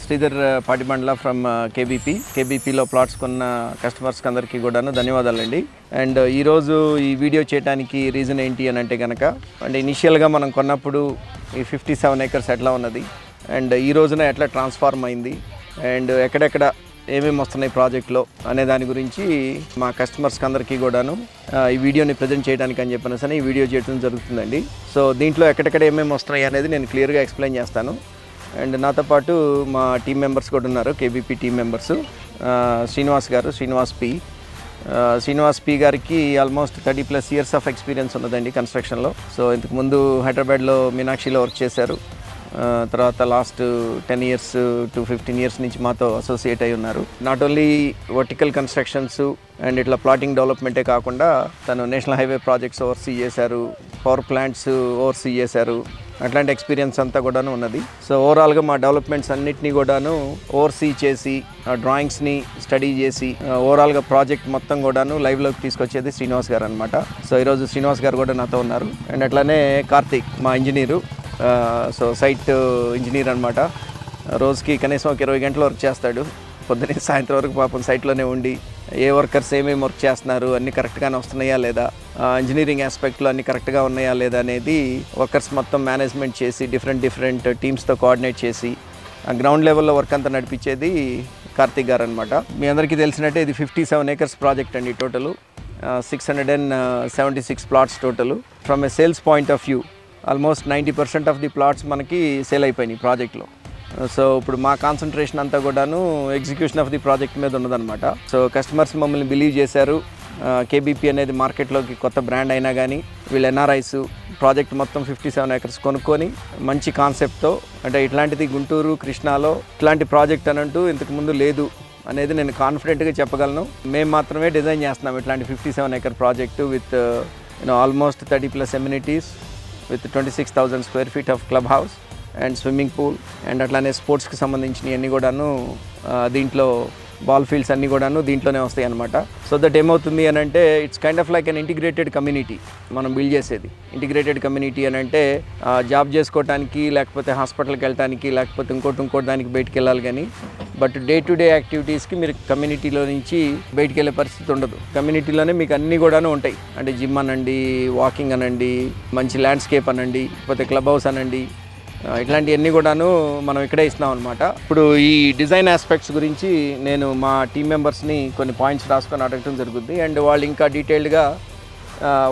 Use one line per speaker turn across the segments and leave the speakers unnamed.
Sridhar Patibandla from కేబీపీలో plots కొన్న కస్టమర్స్కి అందరికీ కూడాను ధన్యవాదాలండి. అండ్ ఈరోజు ఈ వీడియో చేయడానికి రీజన్ ఏంటి అని అంటే కనుక, అంటే ఇనిషియల్గా మనం కొన్నప్పుడు ఈ 57 acres ఎట్లా ఉన్నది అండ్ ఈ రోజున ఎట్లా ట్రాన్స్ఫార్మ్ అయింది అండ్ ఎక్కడెక్కడ ఏమేమి వస్తున్నాయి ప్రాజెక్ట్లో అనే దాని గురించి మా కస్టమర్స్కి అందరికీ కూడాను ఈ వీడియోని ప్రజెంట్ చేయడానికి అని చెప్పిన ఈ వీడియో చేయడం జరుగుతుందండి. సో దీంట్లో ఎక్కడెక్కడ ఏమేమి వస్తున్నాయి అనేది నేను క్లియర్గా ఎక్స్ప్లెయిన్ చేస్తాను. అండ్ నాతో పాటు మా టీం మెంబర్స్ కూడా ఉన్నారు, KBP team members. Srinivas P గారికి ఆల్మోస్ట్ 30+ years ఆఫ్ ఎక్స్పీరియన్స్ ఉన్నదండి కన్స్ట్రక్షన్లో. సో ఇంతకుముందు హైదరాబాద్లో మీనాక్షిలో వర్క్ చేశారు. తర్వాత లాస్ట్ 10 years to 15 years నుంచి మాతో అసోసియేట్ అయి ఉన్నారు. Not only vertical constructions and ఇట్లా ప్లాటింగ్ డెవలప్మెంటే కాకుండా తను నేషనల్ హైవే ప్రాజెక్ట్స్ ఓవర్సీ చేశారు, పవర్ ప్లాంట్స్ ఓవర్సీ చేశారు. అట్లాంటి ఎక్స్పీరియన్స్ అంతా కూడాను ఉన్నది. సో ఓవరాల్గా మా డెవలప్మెంట్స్ అన్నిటినీ కూడాను ఓవర్సీ చేసి డ్రాయింగ్స్ని స్టడీ చేసి ఓవరాల్గా ప్రాజెక్ట్ మొత్తం కూడాను లైవ్లోకి తీసుకొచ్చేది శ్రీనివాస్ గారు అనమాట. సో ఈరోజు శ్రీనివాస్ గారు కూడా నాతో ఉన్నారు. అండ్ అట్లానే కార్తీక్ మా ఇంజనీరు, సో సైట్ ఇంజనీర్ అనమాట. రోజుకి కనీసం ఒక 20 గంటలు వర్క్ చేస్తాడు. పొద్దున్నే సాయంత్రం వరకు పాపం సైట్లోనే ఉండి ఏ వర్కర్స్ ఏమేమి వర్క్ చేస్తున్నారు, అన్నీ కరెక్ట్గానే వస్తున్నాయా లేదా, ఇంజనీరింగ్ ఆస్పెక్ట్లో అన్నీ కరెక్ట్గా ఉన్నాయా లేదా అనేది వర్కర్స్ మొత్తం మేనేజ్మెంట్ చేసి డిఫరెంట్ టీమ్స్తో కోఆర్డినేట్ చేసి గ్రౌండ్ లెవెల్లో వర్క్ అంతా నడిపించేది కార్తీక్ గారు అనమాట. మీ అందరికీ తెలిసినట్టే ఇది 57 acres ప్రాజెక్ట్ అండి. Total 676 plots total. From a sales point of view almost 90% of the plots మనకి సేల్ అయిపోయినాయి ప్రాజెక్ట్లో. సో ఇప్పుడు మా కాన్సన్ట్రేషన్ అంతా కూడాను ఎగ్జిక్యూషన్ ఆఫ్ ది ప్రాజెక్ట్ మీద ఉన్నదనమాట. సో కస్టమర్స్ మమ్మల్ని బిలీవ్ చేశారు. కేబీపీ అనేది మార్కెట్లోకి కొత్త బ్రాండ్ అయినా కానీ వీళ్ళు ఎన్ఆర్ఐస్ ప్రాజెక్ట్ మొత్తం 57 acres కొనుక్కొని మంచి కాన్సెప్ట్తో, అంటే ఇట్లాంటిది గుంటూరు కృష్ణాలో ఇట్లాంటి ప్రాజెక్ట్ అనంటూ ఇంతకుముందు లేదు అనేది నేను కాన్ఫిడెంట్గా చెప్పగలను. మేము మాత్రమే డిజైన్ చేస్తున్నాం ఇట్లాంటి 57 acre project with almost 30+ amenities with 26,000 square feet of club house and swimming pool and అట్లానే స్పోర్ట్స్కి సంబంధించినవి అన్నీ కూడాను దీంట్లో బాల్ ఫీల్డ్స్ అన్నీ కూడాను దీంట్లోనే వస్తాయి అనమాట. సో దట్ ఏమవుతుంది అని అంటే it's kind of like an integrated community మనం బిల్డ్ చేసేది. ఇంటిగ్రేటెడ్ కమ్యూనిటీ అని అంటే జాబ్ చేసుకోవడానికి, లేకపోతే హాస్పిటల్కి వెళ్ళడానికి, లేకపోతే ఇంకోటి దానికి బయటికి వెళ్ళాలి. కానీ బట్ డే టు డే యాక్టివిటీస్కి మీరు కమ్యూనిటీలో నుంచి బయటికి వెళ్ళే పరిస్థితి ఉండదు. కమ్యూనిటీలోనే మీకు అన్నీ కూడాను ఉంటాయి. అంటే జిమ్ అనండి, వాకింగ్ అనండి, మంచి ల్యాండ్స్కేప్ అనండి, లేకపోతే క్లబ్ హౌస్ అనండి, ఇట్లాంటివన్నీ కూడాను మనం ఇక్కడే ఇస్తున్నాం అనమాట. ఇప్పుడు ఈ డిజైన్ ఆస్పెక్ట్స్ గురించి నేను మా టీం మెంబర్స్ని కొన్ని పాయింట్స్ రాసుకొని అడగటం జరుగుద్ది. అండ్ వాళ్ళు ఇంకా డీటెయిల్డ్గా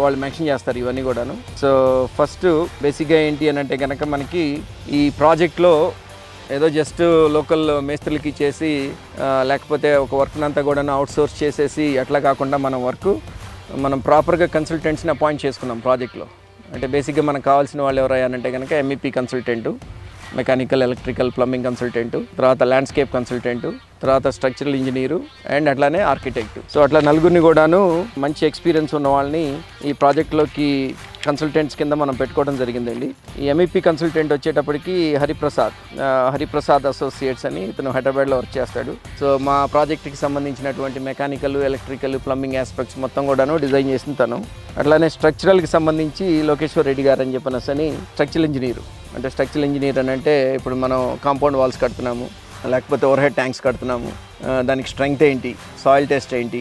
వాళ్ళు మెన్షన్ చేస్తారు ఇవన్నీ కూడాను. సో ఫస్ట్ బేసిక్గా ఏంటి అని అంటే కనుక మనకి ఈ ప్రాజెక్ట్లో ఏదో జస్ట్ లోకల్ మేస్త్రులకి చేసి లేకపోతే ఒక వర్క్ని అంతా కూడా అవుట్సోర్స్ చేసేసి అట్లా కాకుండా మనం ప్రాపర్గా కన్సల్టెంట్స్ని అపాయింట్ చేసుకున్నాం ప్రాజెక్ట్లో. అంటే బేసిక్గా మనకు కావాల్సిన వాళ్ళు ఎవరయ్యానంటే కనుక MEP consultant, mechanical, electrical, plumbing consultant, తర్వాత ల్యాండ్స్కేప్ కన్సల్టెంటు, తర్వాత స్ట్రక్చరల్ ఇంజనీరు అండ్ అట్లానే ఆర్కిటెక్ట్. సో అట్లా నలుగురిని కూడాను మంచి ఎక్స్పీరియన్స్ ఉన్న వాళ్ళని ఈ ప్రాజెక్ట్లోకి కన్సల్టెంట్స్ కింద మనం పెట్టుకోవడం జరిగిందండి. ఈ MEP కన్సల్టెంట్ వచ్చేటప్పటికి హరిప్రసాద్ అసోసియేట్స్ అని ఇతను హైదరాబాద్లో వర్క్ చేస్తాడు. సో మా ప్రాజెక్ట్కి సంబంధించినటువంటి మెకానికల్, ఎలక్ట్రికల్, ప్లంబింగ్ ఆస్పెక్ట్స్ మొత్తం కూడాను డిజైన్ చేసిన తను. అట్లానే స్ట్రక్చరల్కి సంబంధించి లోకేశ్వర్ రెడ్డి గారు అని చెప్పనసని స్ట్రక్చరల్ ఇంజనీరు. అంటే స్ట్రక్చరల్ ఇంజనీర్ అని అంటే ఇప్పుడు మనం కాంపౌండ్ వాల్స్ కడుతున్నాము, లేకపోతే ఓవర్ హెడ్ ట్యాంక్స్ కడుతున్నాము, దానికి స్ట్రెంగ్త్ ఏంటి, సాయిల్ టెస్ట్ ఏంటి,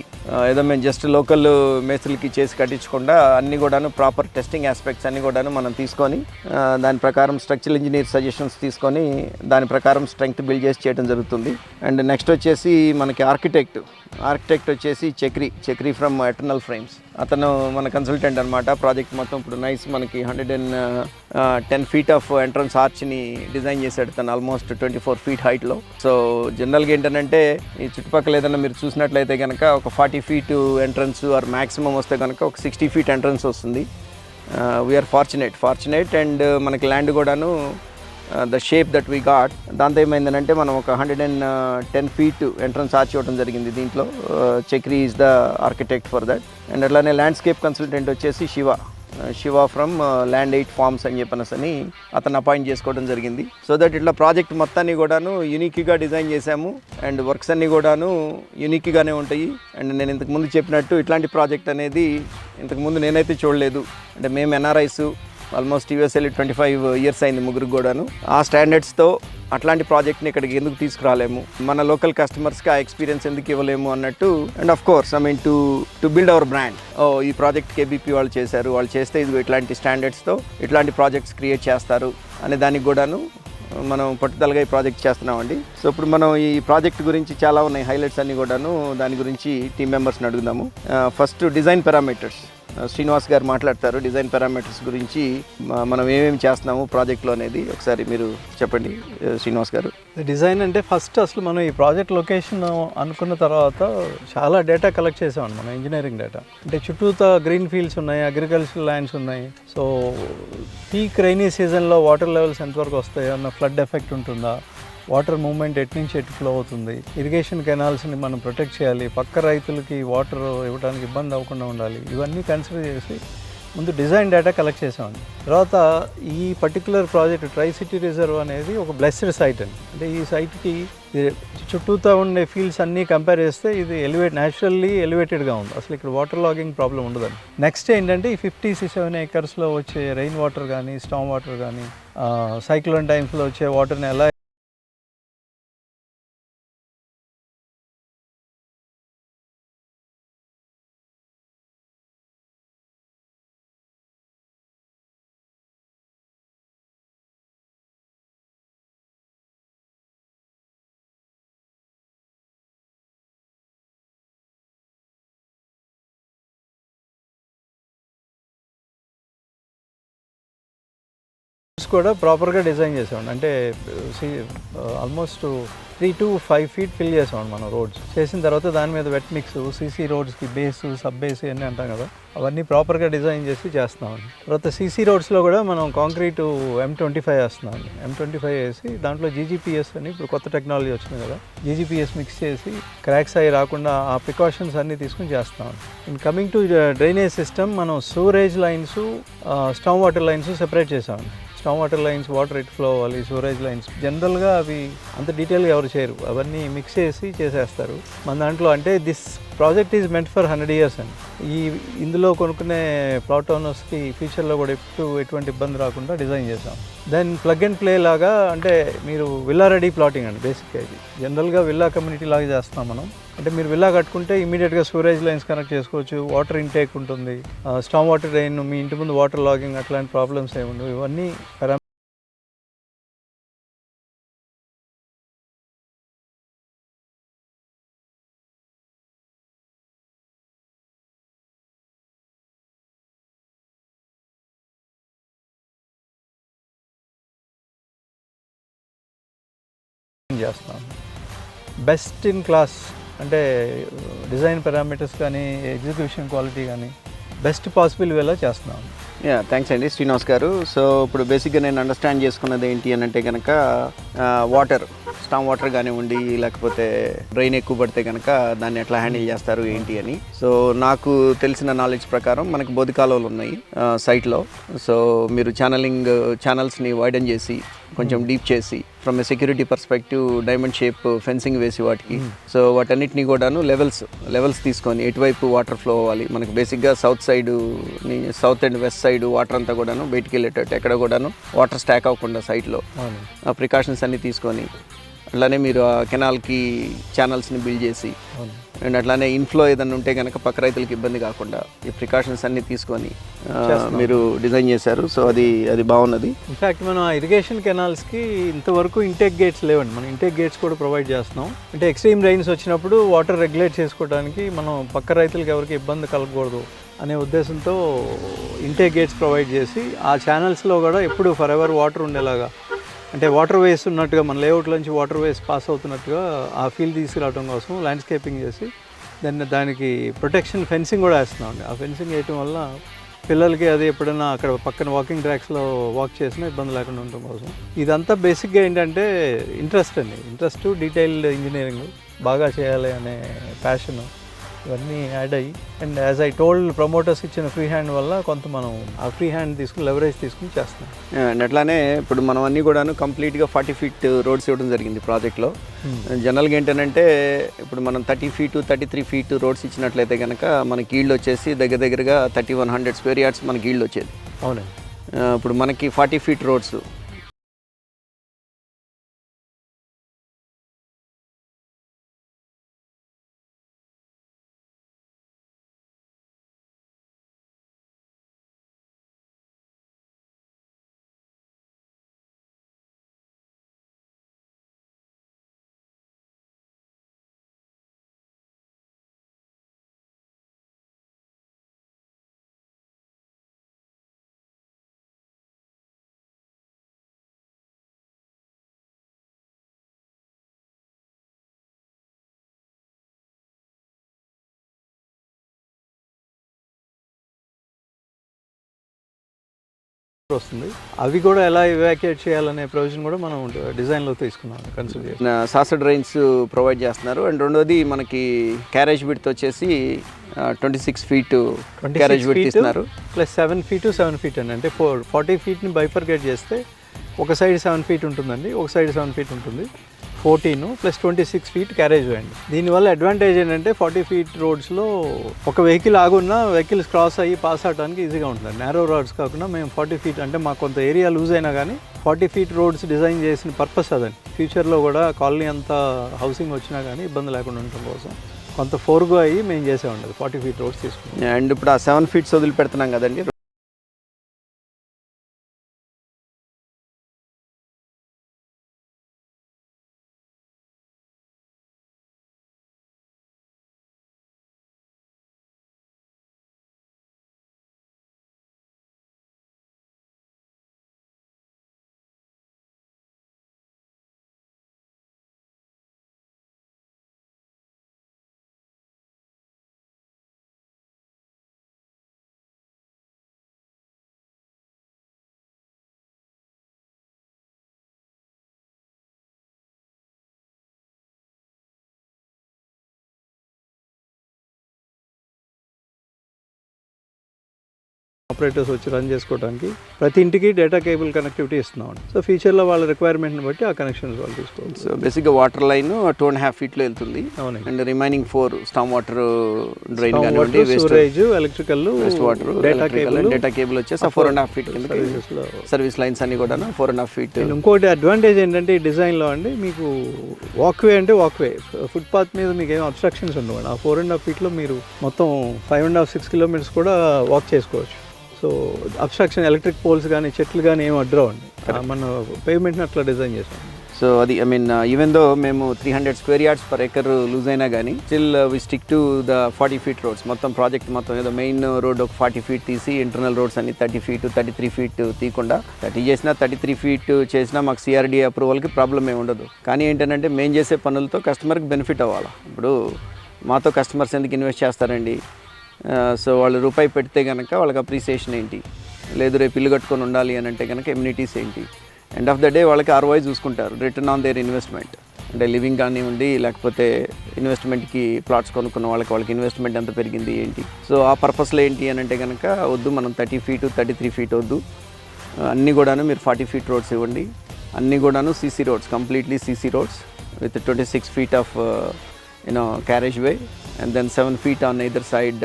ఏదో మేము జస్ట్ లోకల్ మేస్త్రులకి చేసి కట్టించకుండా అన్నీ కూడాను ప్రాపర్ టెస్టింగ్ ఆస్పెక్ట్స్ అన్నీ కూడాను మనం తీసుకొని దాని ప్రకారం స్ట్రక్చరల్ ఇంజనీర్ సజెషన్స్ తీసుకొని దాని ప్రకారం స్ట్రెంగ్త్ బిల్డ్ చేసి చేయడం జరుగుతుంది. అండ్ నెక్స్ట్ వచ్చేసి మనకి ఆర్కిటెక్ట్ వచ్చేసి చక్రి ఫ్రమ్ ఎటర్నల్ ఫ్రేమ్స్. అతను మన కన్సల్టెంట్ అనమాట. ప్రాజెక్ట్ మొత్తం ఇప్పుడు నైస్ మనకి 110 feet ఆఫ్ ఎంట్రన్స్ ఆర్చ్ని డిజైన్ చేశాడు తను, ఆల్మోస్ట్ 24 feet హైట్లో. సో జనరల్గా ఏంటంటే ఈ చుట్టుపక్కల ఏదైనా మీరు చూసినట్లయితే కనుక ఒక 40 feet ఎంట్రన్స్ ఆర్ మ్యాక్సిమం వస్తే కనుక ఒక 60 feet ఎంట్రన్స్ వస్తుంది. వీఆర్ ఫార్చునేట్ అండ్ మనకి ల్యాండ్ కూడాను the shape that we got, దాంతో ఏమైందంటే మనం ఒక 110 feet ఎంట్రన్స్ ఆర్చ్ ఇవ్వడం జరిగింది దీంట్లో. Chakri is the architect for that. And అట్లానే ల్యాండ్స్కేప్ కన్సల్టెంట్ వచ్చేసి శివ ఫ్రమ్ ల్యాండ్ 8 farms అని చెప్పనసని అతను అపాయింట్ చేసుకోవడం జరిగింది. సో దట్ ఇట్లా ప్రాజెక్ట్ మొత్తాన్ని కూడాను యూనిక్గా డిజైన్ చేశాము అండ్ వర్క్స్ అన్నీ కూడాను యూనిక్గానే ఉంటాయి. అండ్ నేను ఇంతకుముందు చెప్పినట్టు ఇట్లాంటి ప్రాజెక్ట్ అనేది ఇంతకుముందు నేనైతే చూడలేదు. అంటే మేము ఎన్ఆర్ఐస్ ఆల్మోస్ట్ యూఎస్ఎల్ 25 ఇయర్స్ అయింది ముగ్గురికి కూడాను. ఆ స్టాండర్డ్స్తో అట్లాంటి ప్రాజెక్ట్ని ఇక్కడికి ఎందుకు తీసుకురాలేము, మన లోకల్ కస్టమర్స్కి ఆ ఎక్స్పీరియన్స్ ఎందుకు ఇవ్వలేము అన్నట్టు. And of course I mean to build our brand. ఈ ప్రాజెక్ట్ కేబీపీ వాళ్ళు చేశారు, వాళ్ళు చేస్తే ఇది ఇట్లాంటి స్టాండర్డ్స్తో ఇట్లాంటి ప్రాజెక్ట్స్ క్రియేట్ చేస్తారు అనే దానికి కూడాను మనం పట్టుదలగా ఈ ప్రాజెక్ట్ చేస్తున్నామండి. సో ఇప్పుడు మనం ఈ ప్రాజెక్ట్ గురించి చాలా ఉన్నాయి హైలైట్స్ అన్ని కూడాను, దాని గురించి టీమ్ మెంబర్స్ని అడుగుదాము. ఫస్ట్ డిజైన్ పారామీటర్స్ శ్రీనివాస్ గారు మాట్లాడతారు. డిజైన్ పారామీటర్స్ గురించి మనం ఏమేమి చేస్తున్నాము ప్రాజెక్ట్లో అనేది ఒకసారి మీరు చెప్పండి శ్రీనివాస్ గారు.
డిజైన్ అంటే ఫస్ట్ అసలు మనం ఈ ప్రాజెక్ట్ లొకేషన్ అనుకున్న తర్వాత చాలా డేటా కలెక్ట్ చేసామండి, మనం ఇంజనీరింగ్ డేటా. అంటే చుట్టూతా గ్రీన్ ఫీల్డ్స్ ఉన్నాయి, అగ్రికల్చరల్ ల్యాండ్స్ ఉన్నాయి. సో పీక్ రైనీ సీజన్లో వాటర్ లెవెల్స్ ఎంతవరకు వస్తాయి, అన్న ఫ్లడ్ ఎఫెక్ట్ ఉంటుందా, వాటర్ మూవ్మెంట్ ఎటు నుంచి ఎటు ఫ్లో అవుతుంది, ఇరిగేషన్ కెనాల్స్ని మనం ప్రొటెక్ట్ చేయాలి, పక్క రైతులకి వాటర్ ఇవ్వడానికి ఇబ్బంది అవ్వకుండా ఉండాలి, ఇవన్నీ కన్సిడర్ చేసి ముందు డిజైన్ డేటా కలెక్ట్ చేసామండి. తర్వాత ఈ particular project try city reserve అనేది ఒక బ్లెస్డ్ సైట్ అండి. అంటే ఈ సైట్కి చుట్టూతో ఉండే ఫీల్డ్స్ అన్నీ కంపేర్ చేస్తే ఇది న్యాచురల్లీ ఎలివేటెడ్గా ఉంది, అసలు ఇక్కడ వాటర్ లాగింగ్ ప్రాబ్లం ఉండదండి. నెక్స్ట్ ఏంటంటే ఈ 57 ఏకర్స్లో వచ్చే రెయిన్ వాటర్ కానీ స్టామ్ వాటర్ కానీ సైక్లోన్ టైమ్స్లో వచ్చే వాటర్ని ఎలా కూడా ప్రాపర్గా డిజైన్ చేసామండి. అంటే ఆల్మోస్ట్ 3 to 5 feet ఫిల్ చేసామండి మనం రోడ్స్. చేసిన తర్వాత దాని మీద వెట్ మిక్స్, సీసీ రోడ్స్కి బేసు, సబ్ బేస్ అన్నీ అంటాం కదా, అవన్నీ ప్రాపర్గా డిజైన్ చేసి చేస్తున్నామండి. తర్వాత సీసీ రోడ్స్లో కూడా మనం కాంక్రీటు M25 వేస్తున్నామండి. M25 వేసి దాంట్లో జీజీపీఎస్ అని ఇప్పుడు కొత్త టెక్నాలజీ వచ్చింది కదా, జీజీపీఎస్ మిక్స్ చేసి క్రాక్స్ అయ్యి రాకుండా ఆ ప్రికాషన్స్ అన్నీ తీసుకుని చేస్తామండి. In coming to drainage system, మనం సూరేజ్ lines, storm water lines separate చేసామండి. Storm water lines water at flow అవ్వాలి, సూరేజ్ లైన్స్ జనరల్గా అవి అంత డీటెయిల్గా ఎవరు చేయరు, అవన్నీ మిక్స్ చేసి చేసేస్తారు. మన దాంట్లో అంటే this project is meant for 100 years అండి. ఇందులో కొనుక్కునే ప్లాట్ ఓనర్స్కి ఫ్యూచర్లో కూడా ఎటువంటి ఇబ్బంది రాకుండా డిజైన్ చేసాం. దెన్ ప్లగ్ అండ్ ప్లే లాగా, అంటే మీరు విల్లా రెడీ ప్లాటింగ్ అండి బేసిక్గా. ఇది జనరల్గా విల్లా కమ్యూనిటీ లాగా చేస్తాం మనం. అంటే మీరు విల్లా కట్టుకుంటే ఇమీడియట్గా స్టోరేజ్ లైన్స్ కనెక్ట్ చేసుకోవచ్చు, వాటర్ ఇంటేక్ ఉంటుంది, స్టామ్ వాటర్ డ్రైన్, మీ ఇంటి ముందు వాటర్ లాగింగ్ అట్లాంటి ప్రాబ్లమ్స్ ఏముండవు. ఇవన్నీ చేస్తాం. బెస్ట్ ఇన్ క్లాస్ అంటే డిజైన్ పారామీటర్స్ కానీ ఎగ్జిక్యూషన్ క్వాలిటీ కానీ బెస్ట్ పాసిబుల్ వేలో చేస్తున్నాం.
థ్యాంక్స్ అండి శ్రీనివాస్ గారు. సో ఇప్పుడు బేసిక్గా నేను అండర్స్టాండ్ చేసుకున్నది ఏంటి అని అంటే కనుక వాటర్, స్టామ్ వాటర్ కానివ్వండి, లేకపోతే డ్రైన్ ఎక్కువ పడితే కనుక దాన్ని ఎట్లా హ్యాండిల్ చేస్తారు ఏంటి అని. సో నాకు తెలిసిన నాలెడ్జ్ ప్రకారం మనకి బోధి కాలువలు ఉన్నాయి సైట్లో. సో మీరు ఛానల్స్ని వైడన్ చేసి కొంచెం డీప్ చేసి from A security perspective diamond shape fencing వేసి వాటికి, సో వాటన్నిటిని కూడాను లెవెల్స్ తీసుకొని ఎటువైపు వాటర్ ఫ్లో అవ్వాలి, మనకి బేసిక్గా south and west side water అంతా కూడాను బయటికి వెళ్ళేటట్టు ఎక్కడ కూడాను వాటర్ స్టాక్ అవ్వకుండా సైట్లో ఆ ప్రికాషన్స్ అన్నీ తీసుకొని, అట్లానే మీరు ఆ కెనాల్కి ఛానల్స్ని బిల్డ్ చేసి, అండ్ అట్లానే ఇన్ఫ్లో ఏదైనా ఉంటే కనుక పక్క రైతులకు ఇబ్బంది కాకుండా ఈ ప్రికాషన్స్ అన్నీ తీసుకొని మీరు డిజైన్ చేశారు. సో అది బాగున్నది.
ఇన్ఫ్యాక్ట్ మనం ఆ ఇరిగేషన్ కెనాల్స్కి ఇంతవరకు ఇంటేక్ గేట్స్ లేవండి, మనం ఇంటేక్ గేట్స్ కూడా ప్రొవైడ్ చేస్తున్నాం. అంటే ఎక్స్ట్రీమ్ రైన్స్ వచ్చినప్పుడు వాటర్ రెగ్యులేట్ చేసుకోవడానికి మనం పక్క రైతులకు ఎవరికి ఇబ్బంది కలగకూడదు అనే ఉద్దేశంతో ఇంటేక్ గేట్స్ ప్రొవైడ్ చేసి ఆ ఛానల్స్లో కూడా ఎప్పుడు ఫర్ ఎవర్ వాటర్ ఉండేలాగా, అంటే వాటర్ వేస్ ఉన్నట్టుగా మన లేఅవుట్లోంచి వాటర్ వేస్ పాస్ అవుతున్నట్టుగా ఆ ఫీల్ తీసుకురావడం కోసం ల్యాండ్స్కేపింగ్ చేసి దానికి ప్రొటెక్షన్ ఫెన్సింగ్ కూడా వేస్తున్నాం అండి. ఆ ఫెన్సింగ్ వేయటం వల్ల పిల్లలకి అది ఎప్పుడైనా అక్కడ పక్కన వాకింగ్ ట్రాక్స్లో వాక్ చేసినా ఇబ్బంది లేకుండా ఉండటం కోసం. ఇదంతా బేసిక్గా ఏంటంటే ఇంట్రెస్ట్ డీటెయిల్డ్ ఇంజనీరింగ్ బాగా చేయాలి అనే ప్యాషన్, ఇవన్నీ యాడ్ అయ్యి, and as I told promoters ఇచ్చిన ఫ్రీ హ్యాండ్ వల్ల కొంత మనం ఆ ఫ్రీ హ్యాండ్ తీసుకుని లెవరేజ్ తీసుకుని చేస్తున్నాం.
అండ్ అట్లానే ఇప్పుడు మనం అన్నీ కూడాను కంప్లీట్గా 40 feet రోడ్స్ ఇవ్వడం జరిగింది ప్రాజెక్ట్లో. జనరల్గా ఏంటంటే ఇప్పుడు మనం 30 feet 33 feet రోడ్స్ ఇచ్చినట్లయితే కనుక మనకి ఈల్డ్ వచ్చేసి దగ్గరగా 3100 square yards మనకి ఈల్డ్ వచ్చేది.
అవునండి.
ఇప్పుడు మనకి 40 ఫీట్ రోడ్స్
వస్తుంది. అవి కూడా ఎలా ఇవాక్యుయేట్ చేయాలనే ప్రొవిజన్ కూడా మనం డిజైన్లో తీసుకున్నాం కన్సిడర్ చేసి.
సాసర్ డ్రైన్స్ ప్రొవైడ్ చేస్తున్నారు. అండ్ రెండోది మనకి క్యారేజ్ విడ్త్ వచ్చేసి 26 ఫీట్ క్యారేజ్ విడ్త్ ఇస్తున్నారు.
ప్లస్ 7 ఫీట్ 7 ఫీట్ అండి. అంటే 40 ఫీట్ని బైఫర్కేట్ చేస్తే ఒక సైడ్ 7 ఫీట్ ఉంటుందండి, ఒక సైడ్ 7 ఫీట్ ఉంటుంది. 14 ప్లస్ 26 ఫీట్ క్యారేజ్ వే అండి. దీనివల్ల అడ్వాంటేజ్ ఏంటంటే 40 ఫీట్ రోడ్స్లో ఒక వెహికల్ ఆగున్నా వెహికల్స్ క్రాస్ అయ్యి పాస్ అవడానికి ఈజీగా ఉంటుంది. నేరో రోడ్స్ కాకుండా మేము 40 ఫీట్ అంటే మాకు కొంత ఏరియా లూజ్ అయినా కానీ 40 ఫీట్ రోడ్స్ డిజైన్ చేసిన పర్పస్ అదండి. ఫ్యూచర్లో కూడా కాలనీ అంతా హౌసింగ్ వచ్చినా కానీ ఇబ్బంది లేకుండా ఉండటం కోసం కొంత ఫోర్గో అయ్యి మేము చేసే ఉండదు 40 ఫీట్ రోడ్స్ తీసుకున్నాం.
అండ్ ఇప్పుడు ఆ 7 ఫీట్స్ వదిలిపెడుతున్నాం కదండి.
ఆపరేటర్స్ వచ్చి రన్ చేసుకోవడానికి ప్రతి ఇంటికి డేటా కేబుల్ కనెక్టివిటీ ఇస్తున్నాం. సో ఫ్యూచర్లో వాళ్ళ రిక్వైర్మెంట్ని బట్టి ఆ కనెక్షన్స్ వాళ్ళు తీసుకోవాలి.
సో బేసిక్గా వాటర్ లైన్ 2.5 ఫీట్లో వెళ్తుంది.
అవునండి.
And remaining 4 storm water drain కానివ్వండి,
storage, electrical,
waste water, data cable వచ్చేసి 4.5 ఫీట్ కింద సర్వీస్ లైన్స్ అన్ని కూడా 4.5 ఫీట్.
ఇంకోటి అడ్వాంటేజ్ ఏంటంటే ఈ డిజైన్లో అండి మీకు వాక్వే అంటే వాక్వే, ఫుట్పాత్ మీద మీకు ఏం అబ్స్ట్రక్షన్స్ ఉండవు. ఆ 4.5 ఫీట్లో మీరు మొత్తం 5.5-6 కిలోమీటర్స్ కూడా వాక్ చేసుకోవచ్చు. సో అబ్స్ట్రక్షన్ ఎలక్ట్రిక్ పోల్స్ కానీ చెట్లు కానీ ఏమి అడ్డరావండి. మన పేమెంట్ని అట్లా డిజైన్ చేసాం.
సో అది ఐ మీన్ ఈవెన్ దో మేము 300 square yards per acre lose అయినా కానీ still we stick to the 40 feet roads. మొత్తం ప్రాజెక్ట్ మొత్తం ఏదో మెయిన్ రోడ్ ఒక 40 ఫీట్ తీసి ఇంటర్నల్ రోడ్స్ అన్ని 30 ఫీట్ 33 ఫీట్ తీయకుండా 30 చేసినా 33 ఫీట్ చేసినా మాకు సిఆర్డీ అప్రూవల్కి ప్రాబ్లం ఏమి ఉండదు. కానీ ఏంటంటే మేము చేసే పనులతో కస్టమర్కి బెనిఫిట్ అవ్వాలి. ఇప్పుడు మాతో కస్టమర్స్ ఎందుకు ఇన్వెస్ట్ చేస్తారండి? సో వాళ్ళు రూపాయి పెడితే కనుక వాళ్ళకి అప్రిసియేషన్ ఏంటి, లేదు రేపు ఇల్లు కట్టుకొని ఉండాలి అని అంటే కనుక ఎమ్యూనిటీస్ ఏంటి, ఎండ్ ఆఫ్ ద డే వాళ్ళకి ROI చూసుకుంటారు, రిటర్న్ ఆన్ దేర్ ఇన్వెస్ట్మెంట్. అంటే లివింగ్ కానివ్వండి, లేకపోతే ఇన్వెస్ట్మెంట్కి ప్లాట్స్ కొనుక్కున్న వాళ్ళకి ఇన్వెస్ట్మెంట్ ఎంత పెరిగింది ఏంటి. సో ఆ పర్పస్లో ఏంటి అని అంటే కనుక వద్దు, మనం 30 ఫీట్ 33 ఫీట్ వద్దు, అన్నీ కూడాను మీరు 40 ఫీట్ రోడ్స్ ఇవ్వండి. అన్నీ కూడాను CC roads, completely CC roads with 26 feet of carriage way, and then 7 feet on either side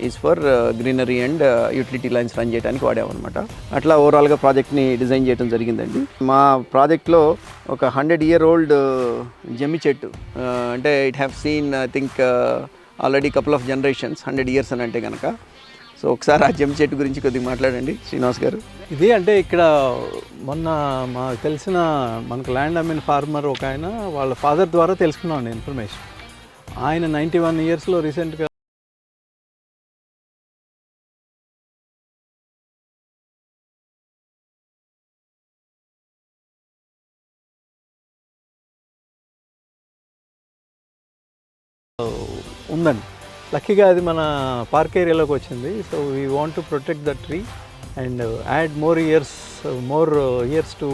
is for greenery and utility lines run చేయడానికి వాడామన్నమాట. అట్లా ఓవరాల్గా ప్రాజెక్ట్ని డిజైన్ చేయడం జరిగిందండి. మా ప్రాజెక్ట్లో ఒక 100-year-old జమ్మి చెట్టు, అంటే it have seen I think already couple of generations, 100 years అని అంటే కనుక. సో ఒకసారి ఆ జమ్మి చెట్టు గురించి కొద్దిగా మాట్లాడండి శ్రీనివాస్ గారు.
ఇది అంటే ఇక్కడ మొన్న మాకు తెలిసిన మనకు ల్యాండ్ అమ్మిన ఫార్మర్ ఒక ఆయన వాళ్ళ ఫాదర్ ద్వారా తెలుసుకున్నాం ఇన్ఫర్మేషన్. ఆయన 91 yearsలో రీసెంట్గా ఉందండి. లక్కీగా అది మన పార్క్ ఏరియాలోకి వచ్చింది. So we want to protect the tree and add more years to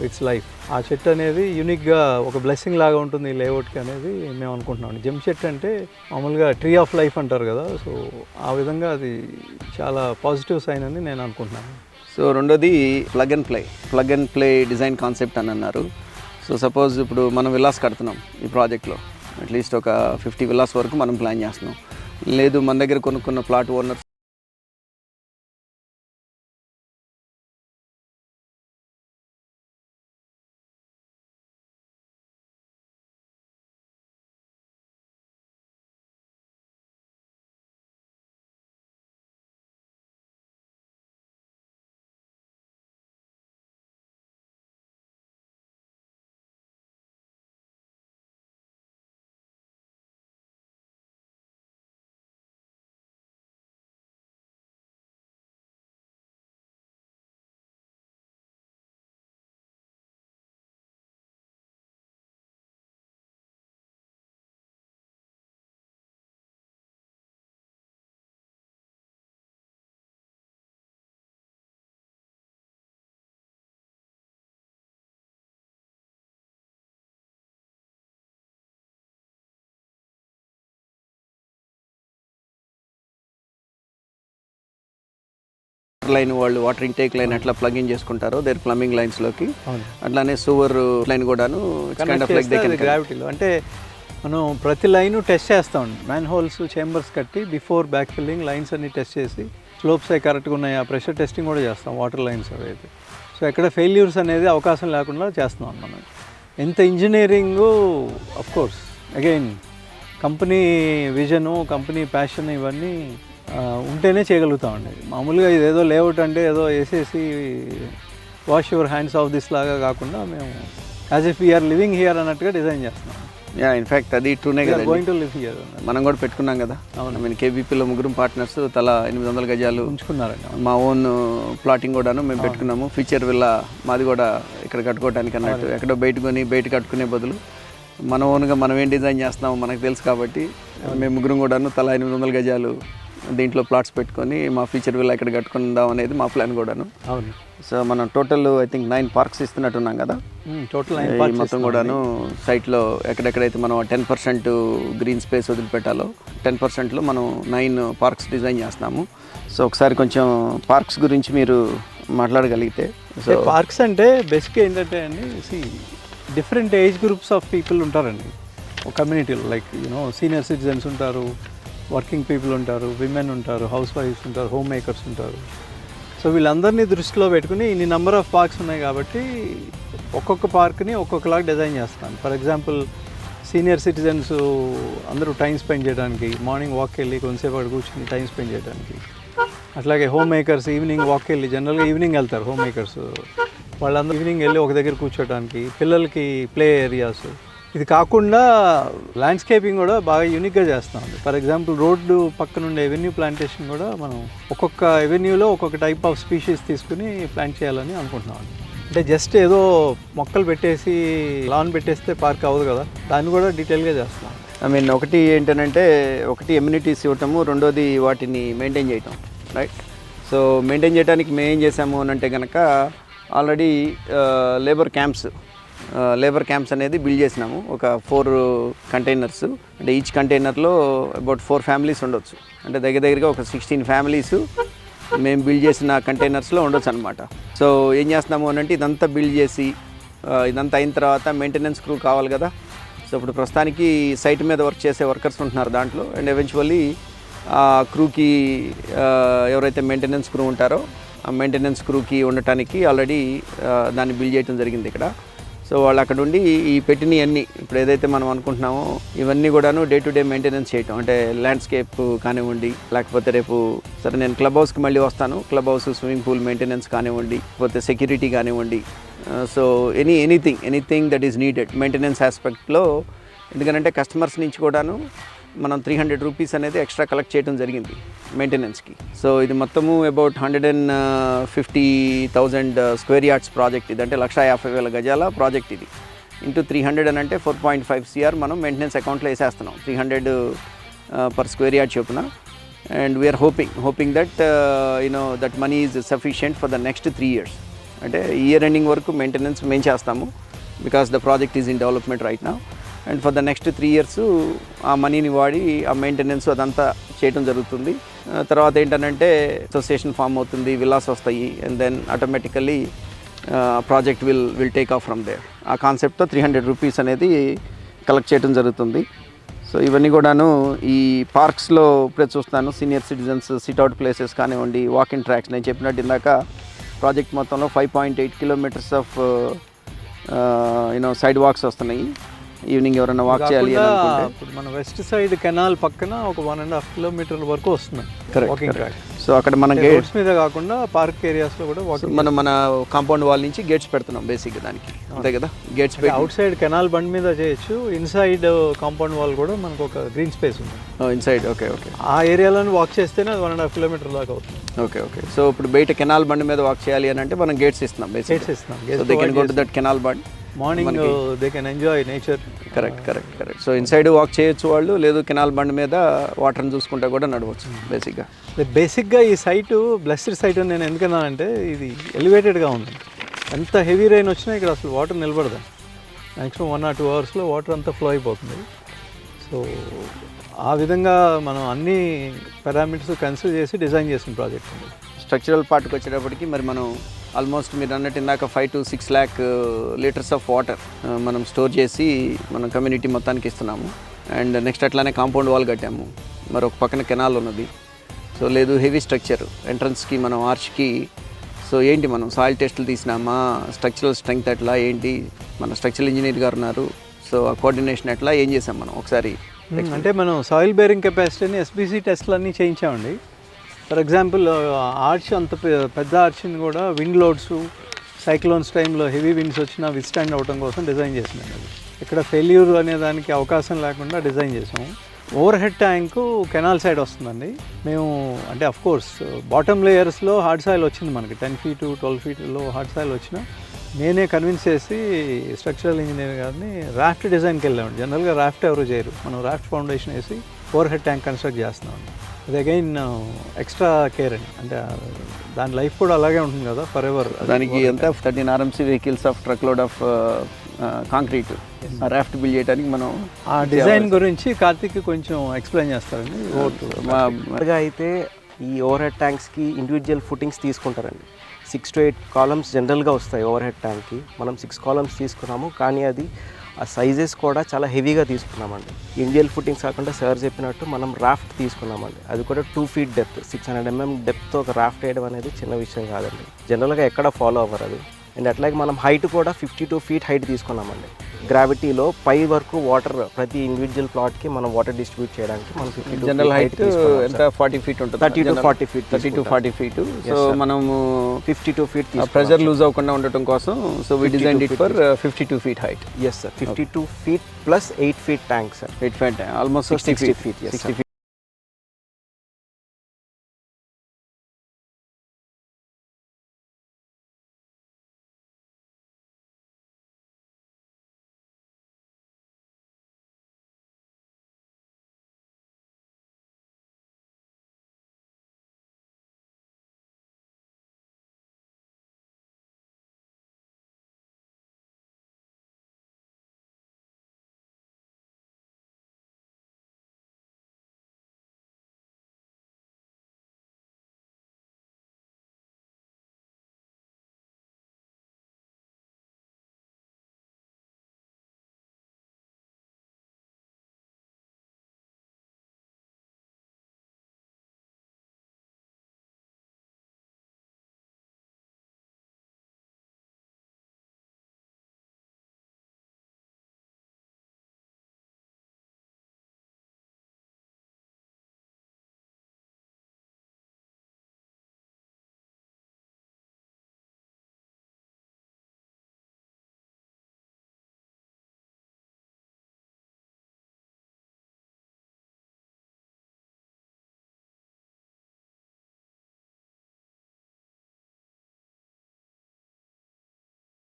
it's life. ఆ చెట్టు అనేది యూనిక్గా ఒక బ్లెస్సింగ్ లాగా ఉంటుంది ఈ లేఅవుట్కి అనేది మేము అనుకుంటున్నాం. జమ్ చెట్టు అంటే మామూలుగా ట్రీ ఆఫ్ లైఫ్ అంటారు కదా, సో ఆ విధంగా అది చాలా పాజిటివ్ సైన్ అని నేను అనుకుంటున్నాను.
సో రెండోది plug and play design concept అని అన్నారు. సో సపోజ్ ఇప్పుడు మనం విల్లాస్ కడుతున్నాం ఈ ప్రాజెక్ట్లో, అట్లీస్ట్ ఒక 50 విల్లాస్ వరకు మనం ప్లాన్ చేస్తున్నాం. లేదు మన దగ్గర కొనుక్కున్న ప్లాట్ ఓనర్స్ లైన్ వాళ్ళు వాటర్ ఇంటేక్ లైన్ ఎట్లా ప్లగ్ ఇన్ చేసుకుంటారో దేర్ ప్లంబింగ్ లైన్స్లోకి,
అవును.
అట్లానే సూవర్ లైన్ కూడాను kind of like they can
గ్రావిటీలో అంటే మనం ప్రతి లైను టెస్ట్ చేస్తాం. మ్యాన్ హోల్స్ చేంబర్స్ కట్టి బిఫోర్ బ్యాక్ ఫిల్లింగ్ లైన్స్ అన్ని టెస్ట్ చేసి స్లోప్స్ అవి కరెక్ట్గా ఉన్నాయి, ఆ ప్రెషర్ టెస్టింగ్ కూడా చేస్తాం వాటర్ లైన్స్ అవి అయితే. సో ఎక్కడ ఫెయిల్యూర్స్ అనేది అవకాశం లేకుండా చేస్తున్నాం మనం. ఎంత engineering course again company vision, company passion ఇవన్నీ ఉంటేనే చేయగలుగుతామండి. మామూలుగా ఇదేదో లేఅవుట్ అంటే ఏదో వేసేసి wash your hands off this లాగా కాకుండా మేము as if we're living here అన్నట్టుగా డిజైన్ చేస్తున్నాం.
యా ఇన్ఫ్యాక్ట్ అది ట్రూనే కదా,
గోయింగ్ టు లివ్ హియర్
మనం కూడా పెట్టుకున్నాం కదా.
అవును.
మీన్ కేబీపీలో ముగ్గురు పార్ట్నర్స్ తలా 800 గజాలు
ఉంచుకున్నారండి.
మా ఓన్ ప్లాటింగ్ కూడాను మేము పెట్టుకున్నాము. ఫ్యూచర్ విల్లా మాది కూడా ఇక్కడ కట్టుకోవడానికి అన్నట్టు, ఎక్కడో బయట కట్టుకునే బదులు మన ఓన్గా మనం ఏం డిజైన్ చేస్తున్నామో మనకు తెలుసు కాబట్టి మేము ముగ్గురం కూడాను తలా 800 గజాలు దీంట్లో ప్లాట్స్ పెట్టుకొని మా ఫ్యూచర్ విల్లా ఇక్కడ కట్టుకుందాం అనేది మా ప్లాన్ కూడాను.
అవును.
సో మనం టోటల్ ఐ థింక్ 9 పార్క్స్ ఇస్తున్నట్టున్నాం కదా.
టోటల్
మొత్తం కూడాను సైట్లో ఎక్కడెక్కడైతే మనం 10% గ్రీన్ స్పేస్ వదిలిపెట్టాలో 10%లో మనం 9 పార్క్స్ డిజైన్ చేస్తున్నాము. సో ఒకసారి కొంచెం పార్క్స్ గురించి మీరు మాట్లాడగలిగితే.
సో పార్క్స్ అంటే బేసిక్గా ఏంటంటే అండి, different age groups of people ఉంటారండి ఒక కమ్యూనిటీలో. లైక్ సీనియర్ సిటిజన్స్ ఉంటారు, వర్కింగ్ పీపుల్ ఉంటారు, విమెన్ ఉంటారు, హౌస్ వైఫ్స్ ఉంటారు, హోమ్ మేకర్స్ ఉంటారు. సో వీళ్ళందరినీ దృష్టిలో పెట్టుకుని ఇన్ని నెంబర్ ఆఫ్ పార్క్స్ ఉన్నాయి కాబట్టి ఒక్కొక్క పార్క్ని ఒక్కొక్కలాగా డిజైన్ చేస్తాను. ఫర్ ఎగ్జాంపుల్ సీనియర్ సిటిజన్స్ అందరూ టైం స్పెండ్ చేయడానికి, మార్నింగ్ వాక్కి వెళ్ళి కొంతసేపు అక్కడ కూర్చొని టైం స్పెండ్ చేయడానికి. అట్లాగే హోమ్ మేకర్స్ ఈవినింగ్ వాక్కి వెళ్ళి, జనరల్గా ఈవినింగ్ వెళ్తారు హోమ్ మేకర్స్, వాళ్ళందరూ ఈవినింగ్ వెళ్ళి ఒక దగ్గర కూర్చోడానికి, పిల్లలకి ప్లే ఏరియాస్. ఇది కాకుండా ల్యాండ్స్కేపింగ్ కూడా బాగా యూనిక్గా చేస్తాం. ఫర్ ఎగ్జాంపుల్ రోడ్డు పక్కన ఉండే ఎవెన్యూ ప్లాంటేషన్ కూడా మనం ఒక్కొక్క ఎవెన్యూలో ఒక్కొక్క టైప్ ఆఫ్ స్పీషీస్ తీసుకుని ప్లాంట్ చేయాలని అనుకుంటున్నాం. అంటే జస్ట్ ఏదో మొక్కలు పెట్టేసి లాన్ పెట్టేస్తే పార్క్ అవ్వదు కదా, దాన్ని కూడా డీటెయిల్గా చేస్తాం.
ఐ మీన్ ఒకటి ఏంటంటే ఎమ్యూనిటీస్ ఇవ్వటము, రెండోది వాటిని మెయింటైన్ చేయటం, రైట్. సో మెయింటైన్ చేయడానికి మేము ఏం చేసాము అని అంటే కనుక ఆల్రెడీ లేబర్ క్యాంప్స్ అనేది బిల్డ్ చేసినాము. ఒక 4 కంటైనర్స్, అంటే ఈచ్ కంటైనర్లో అబౌట్ 4 ఫ్యామిలీస్ ఉండొచ్చు. అంటే దగ్గరగా ఒక 16 ఫ్యామిలీస్ మేము బిల్డ్ చేసిన కంటైనర్స్లో ఉండొచ్చు అనమాట. సో ఏం చేస్తున్నాము అని అంటే ఇదంతా బిల్డ్ చేసి ఇదంతా అయిన తర్వాత మెయింటెనెన్స్ క్రూ కావాలి కదా. సో ఇప్పుడు ప్రస్తుతానికి సైట్ మీద వర్క్ చేసే వర్కర్స్ ఉంటున్నారు దాంట్లో. అండ్ ఎవెన్చువల్లీ ఆ క్రూకి ఎవరైతే మెయింటెనెన్స్ క్రూ ఉంటారో ఆ మెయింటెనెన్స్ క్రూకి ఉండటానికి ఆల్రెడీ దాన్ని బిల్డ్ చేయడం జరిగింది ఇక్కడ. సో వాళ్ళు అక్కడ ఉండి ఈ పెట్టినవి అన్నీ ఇప్పుడు ఏదైతే మనం అనుకుంటున్నామో ఇవన్నీ కూడాను డే టు డే మెయింటెనెన్స్ చేయటం. అంటే ల్యాండ్స్కేప్ కానివ్వండి, లేకపోతే రేపు సరే నేను క్లబ్ హౌస్కి మళ్ళీ వస్తాను, club house, swimming pool maintenance కానివ్వండి, లేకపోతే సెక్యూరిటీ కానివ్వండి. So anything that is needed maintenance ఆస్పెక్ట్లో. ఎందుకంటే కస్టమర్స్ నుంచి కూడాను మనం 300 రూపీస్ అనేది ఎక్స్ట్రా కలెక్ట్ చేయడం జరిగింది మెయింటెనెన్స్కి. సో ఇది మొత్తము అబౌట్ 150,000 స్క్వేర్ యార్డ్స్ ప్రాజెక్ట్ ఇది. అంటే 150,000 గజాల ప్రాజెక్ట్ ఇది. ఇంటూ 300 అని అంటే 4.5 CR మనం మెయింటెనెన్స్ అకౌంట్లో వేసేస్తున్నాం, 300 పర్ స్క్వేర్ యార్డ్ చొప్పున. And we're hoping that that money is sufficient for the next 3 years. అంటే ఇయర్ ఎండింగ్ వరకు మెయింటెనెన్స్ మేము చేస్తాము, because the project is in development right now. And for the next 3 years ఆ మనీని వాడి ఆ maintenance అదంతా చేయడం జరుగుతుంది. తర్వాత ఏంటంటే అసోసియేషన్ ఫామ్ అవుతుంది, విల్లాస్ వస్తాయి, and then automatically project will take off from there. ఆ కాన్సెప్ట్తో 300 రూపీస్ అనేది కలెక్ట్ చేయడం జరుగుతుంది. సో ఇవన్నీ కూడాను ఈ పార్క్స్లో ఇప్పుడే చూస్తాను, సీనియర్ సిటిజన్స్ సిట్అవుట్ ప్లేసెస్ కానివ్వండి, వాకింగ్ ట్రాక్స్. నేను చెప్పినట్టు ఇందాక ప్రాజెక్ట్ మొత్తంలో 5.8 kilometers ఆఫ్ సైడ్ వాక్స్ వస్తున్నాయి. ఈవినింగ్ ఎవరైనా వాక్ చేయాలి అనుకుంటే
ఇప్పుడు మన వెస్ట్ సైడ్ కెనాల్ పక్కన ఒక 1.5 kilometers వరకు వస్తుంది వాకింగ్ ట్రాక్.
సో అక్కడ మన
గేట్స్ మీద కాకుండా పార్క్ ఏరియాస్లో కూడా వాకింగ్
మన కాంపౌండ్ వాల్ నుంచి గేట్స్ పెడుతున్నాం బేసిక్గా దానికి, అంతే కదా. Gates
out side canal bund మీద చేయొచ్చు, ఇన్సైడ్ కాంపౌండ్ వాల్ కూడా మనకు ఒక గ్రీన్ స్పేస్ ఉంది
ఇన్సైడ్. ఓకే.
ఆ ఏరియాలో వాక్ చేస్తేనే అది 1.5 kilometers దాకా అవుతుంది.
ఓకే. సో ఇప్పుడు బయట కెనాల్ బండ్ మీద వాక్ చేయాలి అని అంటే మనం గేట్స్ ఇస్తున్నాం,
గేట్స్ ఇస్తున్నాం.
So they can go to that canal bund.
Morning they can enjoy nature.
Correct. So inside walk చేయొచ్చు వాళ్ళు, లేదు కెనాల్ బండ్ మీద వాటర్ని చూసుకుంటా కూడా నడవచ్చు
బేసిక్గా. ఈ సైటు బ్లెస్డ్ సైట్ అని నేను ఎందుకన్నానంటే ఇది ఎలివేటెడ్గా ఉంది. ఎంత హెవీ రైన్ వచ్చినా ఇక్కడ అసలు వాటర్ నిలబడదు. మ్యాక్సిమం 1 or 2 hours వాటర్ అంతా ఫ్లో అయిపోతుంది. సో ఆ విధంగా మనం అన్ని పారామీటర్స్ కన్సిడర్ చేసి డిజైన్ చేసిన ప్రాజెక్ట్ ఉంది.
స్ట్రక్చరల్ పార్ట్కి వచ్చేటప్పటికి మరి మనం ఆల్మోస్ట్ మీరు అన్నట్టు ఇందాక 5 to 6 lakh litres of water మనం స్టోర్ చేసి మనం కమ్యూనిటీ మొత్తానికి ఇస్తున్నాము. అండ్ నెక్స్ట్ అట్లానే కాంపౌండ్ వాల్ కట్టాము. మరి ఒక పక్కన కెనాల్ ఉన్నది. సో లేదు హెవీ స్ట్రక్చర్ ఎంట్రన్స్కి మనం ఆర్చ్కి. సో ఏంటి మనం సాయిల్ టెస్టులు తీసినామా, స్ట్రక్చరల్ స్ట్రెంగ్త్ ఎట్లా ఏంటి, మన స్ట్రక్చరల్ ఇంజనీర్ గారు ఉన్నారు. సో ఆ కోఆర్డినేషన్ ఎట్లా ఏం చేసాం మనం ఒకసారి.
అంటే మనం సాయిల్ బేరింగ్ కెపాసిటీని ఎస్బీసీ టెస్ట్లు అన్నీ చేయించామండి. ఫర్ ఎగ్జాంపుల్ ఆర్చ్ అంత పెద్ద ఆర్చ్ని కూడా విండ్ లోడ్స్, సైక్లోన్స్ టైంలో హెవీ విండ్స్ వచ్చినా విత్స్టాండ్ అవ్వడం కోసం డిజైన్ చేసినాం. అది ఇక్కడ ఫెయిల్యూర్ అనే దానికి అవకాశం లేకుండా డిజైన్ చేసాము. Overhead tank canal side వస్తుందండి. మేము అంటే అఫ్ కోర్స్ బాటమ్ లేయర్స్లో హార్డ్ సాయిల్ వచ్చింది మనకి 10 feet 12 feetలో హార్డ్ సాయిల్ వచ్చిన నేనే కన్విన్స్ చేసి స్ట్రక్చరల్ ఇంజనీర్ గారిని రాఫ్ట్ డిజైన్కి వెళ్ళామండి. జనరల్గా రాఫ్ట్ ఎవరు చేయరు, మనం రాఫ్ట్ ఫౌండేషన్ వేసి ఓవర్ హెడ్ ట్యాంక్ కన్స్ట్రక్ట్ చేస్తున్నామండి. అది అగైన్ ఎక్స్ట్రా కేర్ అండి, అంటే దాని లైఫ్ కూడా అలాగే ఉంటుంది కదా ఫర్ ఎవర్.
దానికి ఎంత 13 RMC vehicles of truck load of concrete raft build చేయడానికి మనం
ఆ డిజైన్ గురించి కార్తిక్ కొంచెం ఎక్స్ప్లెయిన్ చేస్తారండి.
అయితే ఈ ఓవర్ హెడ్ ట్యాంక్స్కి ఇండివిజువల్ ఫుటింగ్స్ తీసుకుంటారండి. 6 to 8 columns జనరల్గా వస్తాయి ఓవర్ హెడ్ ట్యాంక్కి. మనం 6 columns తీసుకున్నాము, కానీ అది ఆ సైజెస్ కూడా చాలా హెవీగా తీసుకున్నామండి. ఇండియల్ ఫుటింగ్స్ కాకుండా సార్ చెప్పినట్టు మనం రాఫ్ట్ తీసుకున్నామండి. అది కూడా 2 feet డెప్త్, 600 mm డెప్త్ ఒక రాఫ్ట్ వేయడం అనేది చిన్న విషయం కాదండి. జనరల్గా ఎక్కడ ఫాలో అవ్వరు అది. అండ్ అట్లాగే మనం హైట్ కూడా 52 feet హైట్ తీసుకున్నామండి. గ్రావిటీలో పై వరకు వాటర్ ప్రతి ఇండివిజువల్ ప్లాట్కి మనం వాటర్ డిస్ట్రిబ్యూట్ చేయడానికి మనం 52
జనరల్ హైట్ ఎంత 40 feet ఉంటుంది,
30 to 40 feet
30 to 40 feet. So మనము
52 feet
ప్రెజర్ లూజ్ అవ్వకుండా ఉండటం కోసం so we designed it for 52 feet height.
Yes sir, 52 feet plus 8 feet tank sir.
8 feet almost 60 feet.
yes,
60 feet.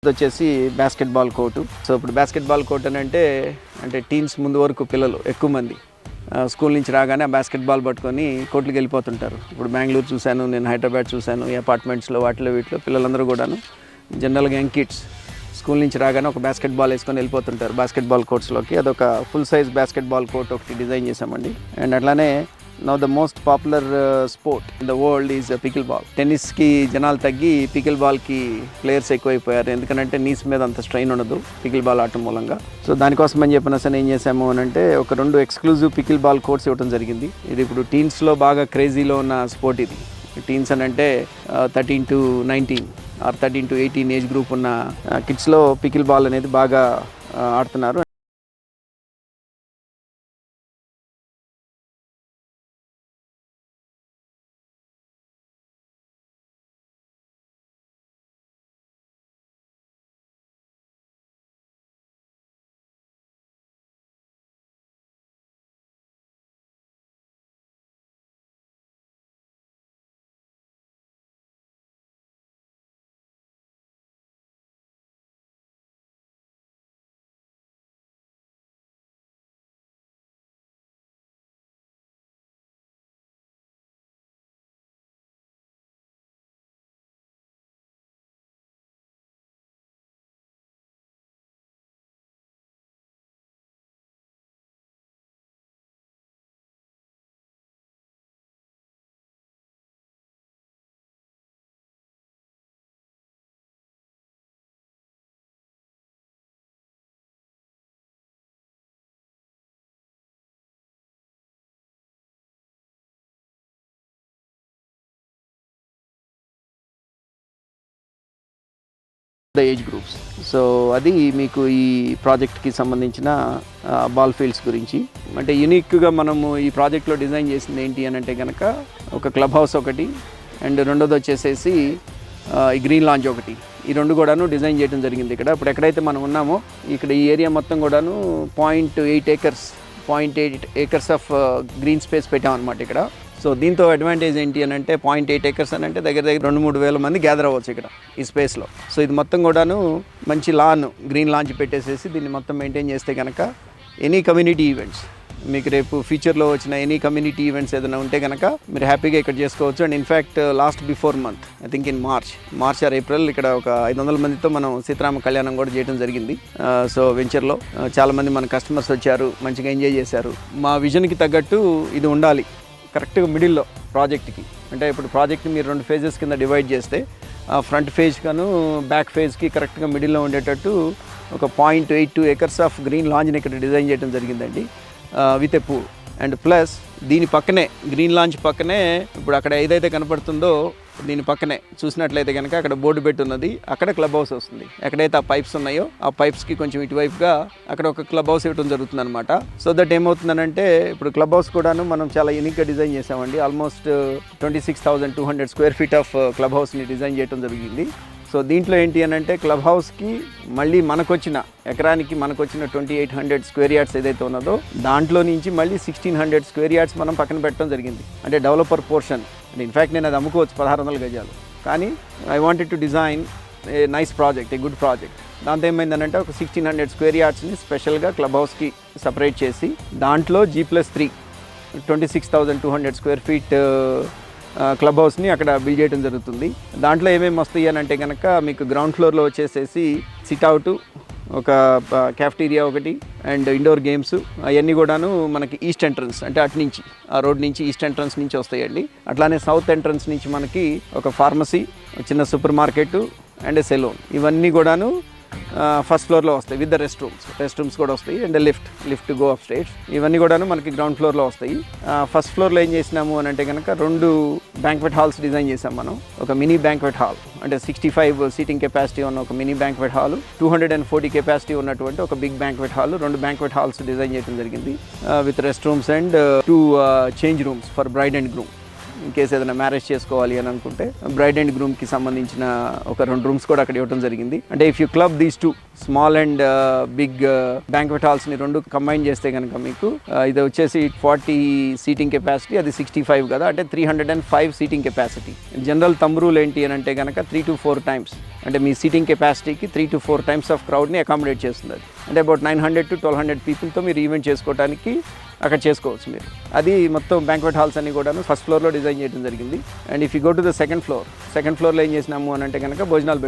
ఇది వచ్చేసి బాస్కెట్బాల్ కోర్టు. సో ఇప్పుడు basketball court అని అంటే teens ముందు వరకు పిల్లలు ఎక్కువ మంది స్కూల్ నుంచి రాగానే ఆ బాస్కెట్బాల్ పట్టుకొని కోర్టులకు వెళ్ళిపోతుంటారు. ఇప్పుడు బెంగళూరు చూశాను, నేను హైదరాబాద్ చూశాను, ఈ అపార్ట్మెంట్స్లో వీటిలో పిల్లలందరూ కూడాను జనరల్గా యంగ్ కిడ్స్ స్కూల్ నుంచి రాగానే ఒక బాస్కెట్బాల్ వేసుకొని వెళ్ళిపోతుంటారు బాస్కెట్బాల్ కోర్ట్స్లోకి. అదొక ఫుల్ సైజ్ బాస్కెట్బాల్ కోర్ట్ ఒకటి డిజైన్ చేసామండి. అండ్ అట్లానే now the most popular sport in the world is pickleball. టెన్నిస్కి జనాలు తగ్గి పికిల్ బాల్కి ప్లేయర్స్ ఎక్కువైపోయారు, ఎందుకంటే నీస్ మీద అంత స్ట్రెయిన్ ఉండదు పికిల్ బాల్ ఆటం మూలంగా. సో దానికోసం అని చెప్పిన సరే ఏం చేసాము అని అంటే ఒక 2 ఎక్స్క్లూజివ్ పికిల్ బాల్ కోర్ట్స్ ఇవ్వడం జరిగింది. ఇది ఇప్పుడు టీన్స్లో బాగా క్రేజీలో ఉన్న స్పోర్ట్ ఇది. టీన్స్ అని అంటే 13 to 19 or 13 to 18 age group ఉన్న కిడ్స్లో పికిల్ బాల్ అనేది బాగా ఆడుతున్నారు. The age groups. సో అది మీకు ఈ ప్రాజెక్ట్కి సంబంధించిన బాల్ ఫీల్డ్స్ గురించి. అంటే యూనిక్గా మనము ఈ ప్రాజెక్ట్లో డిజైన్ చేసింది ఏంటి అని అంటే కనుక ఒక క్లబ్ హౌస్ ఒకటి, అండ్ రెండోది వచ్చేసేసి ఈ గ్రీన్ లాంచ్ ఒకటి. ఈ రెండు కూడాను డిజైన్ చేయడం జరిగింది ఇక్కడ. ఇప్పుడు ఎక్కడైతే మనం ఉన్నామో ఇక్కడ ఈ ఏరియా మొత్తం కూడాను 0.8 ఏకర్స్ ఆఫ్ గ్రీన్ స్పేస్ పెట్టామన్నమాట ఇక్కడ. సో దీంతో అడ్వాంటేజ్ ఏంటి అని అంటే 0.8 ఏకర్స్ అని అంటే దగ్గర 2-3 వేల మంది గ్యాదర్ అవ్వచ్చు ఇక్కడ ఈ స్పేస్లో. సో ఇది మొత్తం కూడాను మంచి లాన్ గ్రీన్ లాంచ్ పెట్టేసేసి దీన్ని మొత్తం మెయింటైన్ చేస్తే కనుక ఎనీ కమ్యూనిటీ ఈవెంట్స్, మీకు రేపు ఫ్యూచర్లో వచ్చిన ఎనీ కమ్యూనిటీ ఈవెంట్స్ ఏదైనా ఉంటే కనుక మీరు హ్యాపీగా ఇక్కడ చేసుకోవచ్చు. And in fact last before month, I think in March are April, ఇక్కడ ఒక 500 మందితో మనం సీతారామ కళ్యాణం కూడా చేయడం జరిగింది. సో వెంచర్లో చాలామంది మన కస్టమర్స్ వచ్చారు, మంచిగా ఎంజాయ్ చేశారు. మా విజన్కి తగ్గట్టు ఇది ఉండాలి కరెక్ట్గా మిడిల్లో ప్రాజెక్ట్కి. అంటే ఇప్పుడు ప్రాజెక్ట్ని మీరు 2 ఫేజెస్ కింద డివైడ్ చేస్తే ఫ్రంట్ ఫేజ్ కాను బ్యాక్ ఫేజ్కి కరెక్ట్గా మిడిల్లో ఉండేటట్టు ఒక 0.82 ఏకర్స్ ఆఫ్ గ్రీన్ లాంజ్ని ఇక్కడ డిజైన్ చేయడం జరిగిందండి with a pool. And plus దీని పక్కనే గ్రీన్ లాంచ్ పక్కనే ఇప్పుడు అక్కడ ఏదైతే కనపడుతుందో దీని పక్కనే చూసినట్లయితే కనుక అక్కడ బోర్డు పెట్టి ఉన్నది, అక్కడ క్లబ్ హౌస్ వస్తుంది. ఎక్కడైతే ఆ పైప్స్ ఉన్నాయో ఆ పైప్స్కి కొంచెం ఇటువైపుగా అక్కడ ఒక క్లబ్ హౌస్ ఇవ్వడం జరుగుతుంది అనమాట. సో దట్ ఏమవుతుందనంటే ఇప్పుడు క్లబ్ హౌస్ కూడాను మనం చాలా యూనిక్గా డిజైన్ చేసామండి. Almost 26,200 square feet of club హౌస్ని డిజైన్ చేయడం జరిగింది. సో దీంట్లో ఏంటి అని అంటే క్లబ్ హౌస్కి మళ్ళీ మనకొచ్చిన ఎకరానికి మనకొచ్చిన 2,800 స్క్వేర్ యార్డ్స్ ఏదైతే ఉన్నదో దాంట్లో నుంచి మళ్ళీ 1,600 స్క్వేర్ యార్డ్స్ మనం పక్కన పెట్టడం జరిగింది. అంటే డెవలపర్ పోర్షన్. అంటే ఇన్ఫ్యాక్ట్ నేను అది అమ్ముకోవచ్చు 1,600 గజాలు, కానీ I wanted to design a nice project, a good project. దాంతో ఏమైందనంటే ఒక 1,600 స్క్వేర్ యార్డ్స్ని స్పెషల్గా క్లబ్ హౌస్కి సపరేట్ చేసి దాంట్లో G+3 26,200 స్క్వేర్ ఫీట్ క్లబ్ హౌస్ని అక్కడ బిల్డ్ చేయడం జరుగుతుంది. దాంట్లో ఏమేమి వస్తాయి అని అంటే కనుక మీకు గ్రౌండ్ ఫ్లోర్లో వచ్చేసేసి సిట్అవుట్, ఒక క్యాఫ్టీరియా ఒకటి, అండ్ ఇండోర్ గేమ్స్ అవన్నీ కూడాను మనకి ఈస్ట్ ఎంట్రన్స్ అంటే అటు నుంచి ఆ రోడ్ నుంచి ఈస్ట్ ఎంట్రన్స్ నుంచి వస్తాయండి. అట్లానే సౌత్ ఎంట్రన్స్ నుంచి మనకి ఒక ఫార్మసీ, చిన్న సూపర్ మార్కెట్ అండ్ సెలూన్ ఇవన్నీ కూడాను ఫస్ట్ ఫ్లోర్లో వస్తాయి విత్ ద రెస్ట్ రూమ్స్ కూడా వస్తాయి. And lift go up states ఇవన్నీ కూడాను మనకి గ్రౌండ్ ఫ్లోర్లో వస్తాయి. ఫస్ట్ ఫ్లోర్లో ఏం చేసినాము అని అంటే కనుక 2 బ్యాంక్వెట్ హాల్స్ డిజైన్ చేసాం మనం. ఒక మినీ బ్యాంక్వెట్ హాల్ అంటే 65 సీటింగ్ కెపాసిటీ ఉన్న ఒక మినీ బ్యాంక్వెట్ హాల్, 240 కెపాసిటీ ఉన్నటువంటి ఒక big banquet hall, 2 banquet halls design చేయడం జరిగింది with rest rooms and 2 change rooms for bride and groom. In case ఏదైనా మ్యారేజ్ చేసుకోవాలి అని అనుకుంటే బ్రైడ్ అండ్ గ్రూమ్కి సంబంధించిన ఒక 2 రూమ్స్ కూడా అక్కడ ఇవ్వడం జరిగింది. అంటే if you club these 2 small and big banquet హాల్స్ని 2 కంబైన్ చేస్తే కనుక మీకు ఇది వచ్చేసి 40 సీటింగ్ కెపాసిటీ, అది 65 కదా, అంటే 305 seating capacity. General thumb rule ఏంటి అని అంటే కనుక 3 to 4 టైమ్స్, అంటే మీ సీటింగ్ కెపాసిటీకి 3 to 4 టైమ్స్ ఆఫ్ క్రౌడ్ని అకామిడేట్ చేస్తుంది. అది అంటే అబౌట్ 900 to 1,200 పీపుల్తో మీరు ఈవెంట్ చేసుకోవడానికి అక్కడ చేసుకోవచ్చు మీరు. అది మొత్తం బ్యాంక్వెట్ హాల్స్ అన్ని కూడా ఫస్ట్ ఫ్లోర్లో డిజైన్ చేయడం జరిగింది. And if you go to the second ఫ్లోర్లో ఏం చేసినాము అని అంటే కనుక భోజనాలు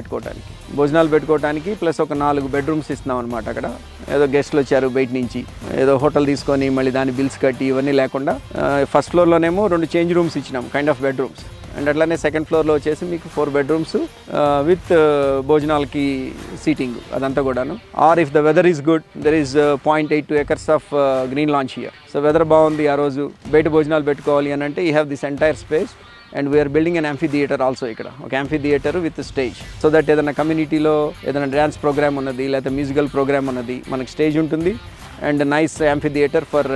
పెట్టుకోవడానికి ప్లస్ ఒక 4 బెడ్రూమ్స్ ఇస్తున్నాం అనమాట. అక్కడ ఏదో గెస్ట్లు వచ్చారు బయట నుంచి, ఏదో హోటల్ తీసుకొని మళ్ళీ దాని బిల్స్ కట్టి ఇవన్నీ లేకుండా ఫస్ట్ ఫ్లోర్లోనేమో 2 చేంజ్ రూమ్స్ ఇచ్చినాం, కైండ్ ఆఫ్ బెడ్రూమ్స్. అండ్ అట్లానే సెకండ్ ఫ్లోర్లో వచ్చేసి మీకు 4 బెడ్రూమ్స్ విత్ భోజనాలకి సీటింగ్ అదంతా కూడాను. Or if the weather is good there is 0.82 acres of green lawn here. So weather బాగుంది ఆ రోజు బయట భోజనాలు పెట్టుకోవాలి అని అంటే you have this entire space. And we're building an amphitheatre also. ఇక్కడ ఒక amphitheatre with stage, so that ఏదైనా కమ్యూనిటీలో ఏదైనా డ్యాన్స్ ప్రోగ్రామ్ ఉన్నది లేకపోతే మ్యూజికల్ ప్రోగ్రామ్ ఉన్నది, మనకి స్టేజ్ ఉంటుంది and nice amphi theatre for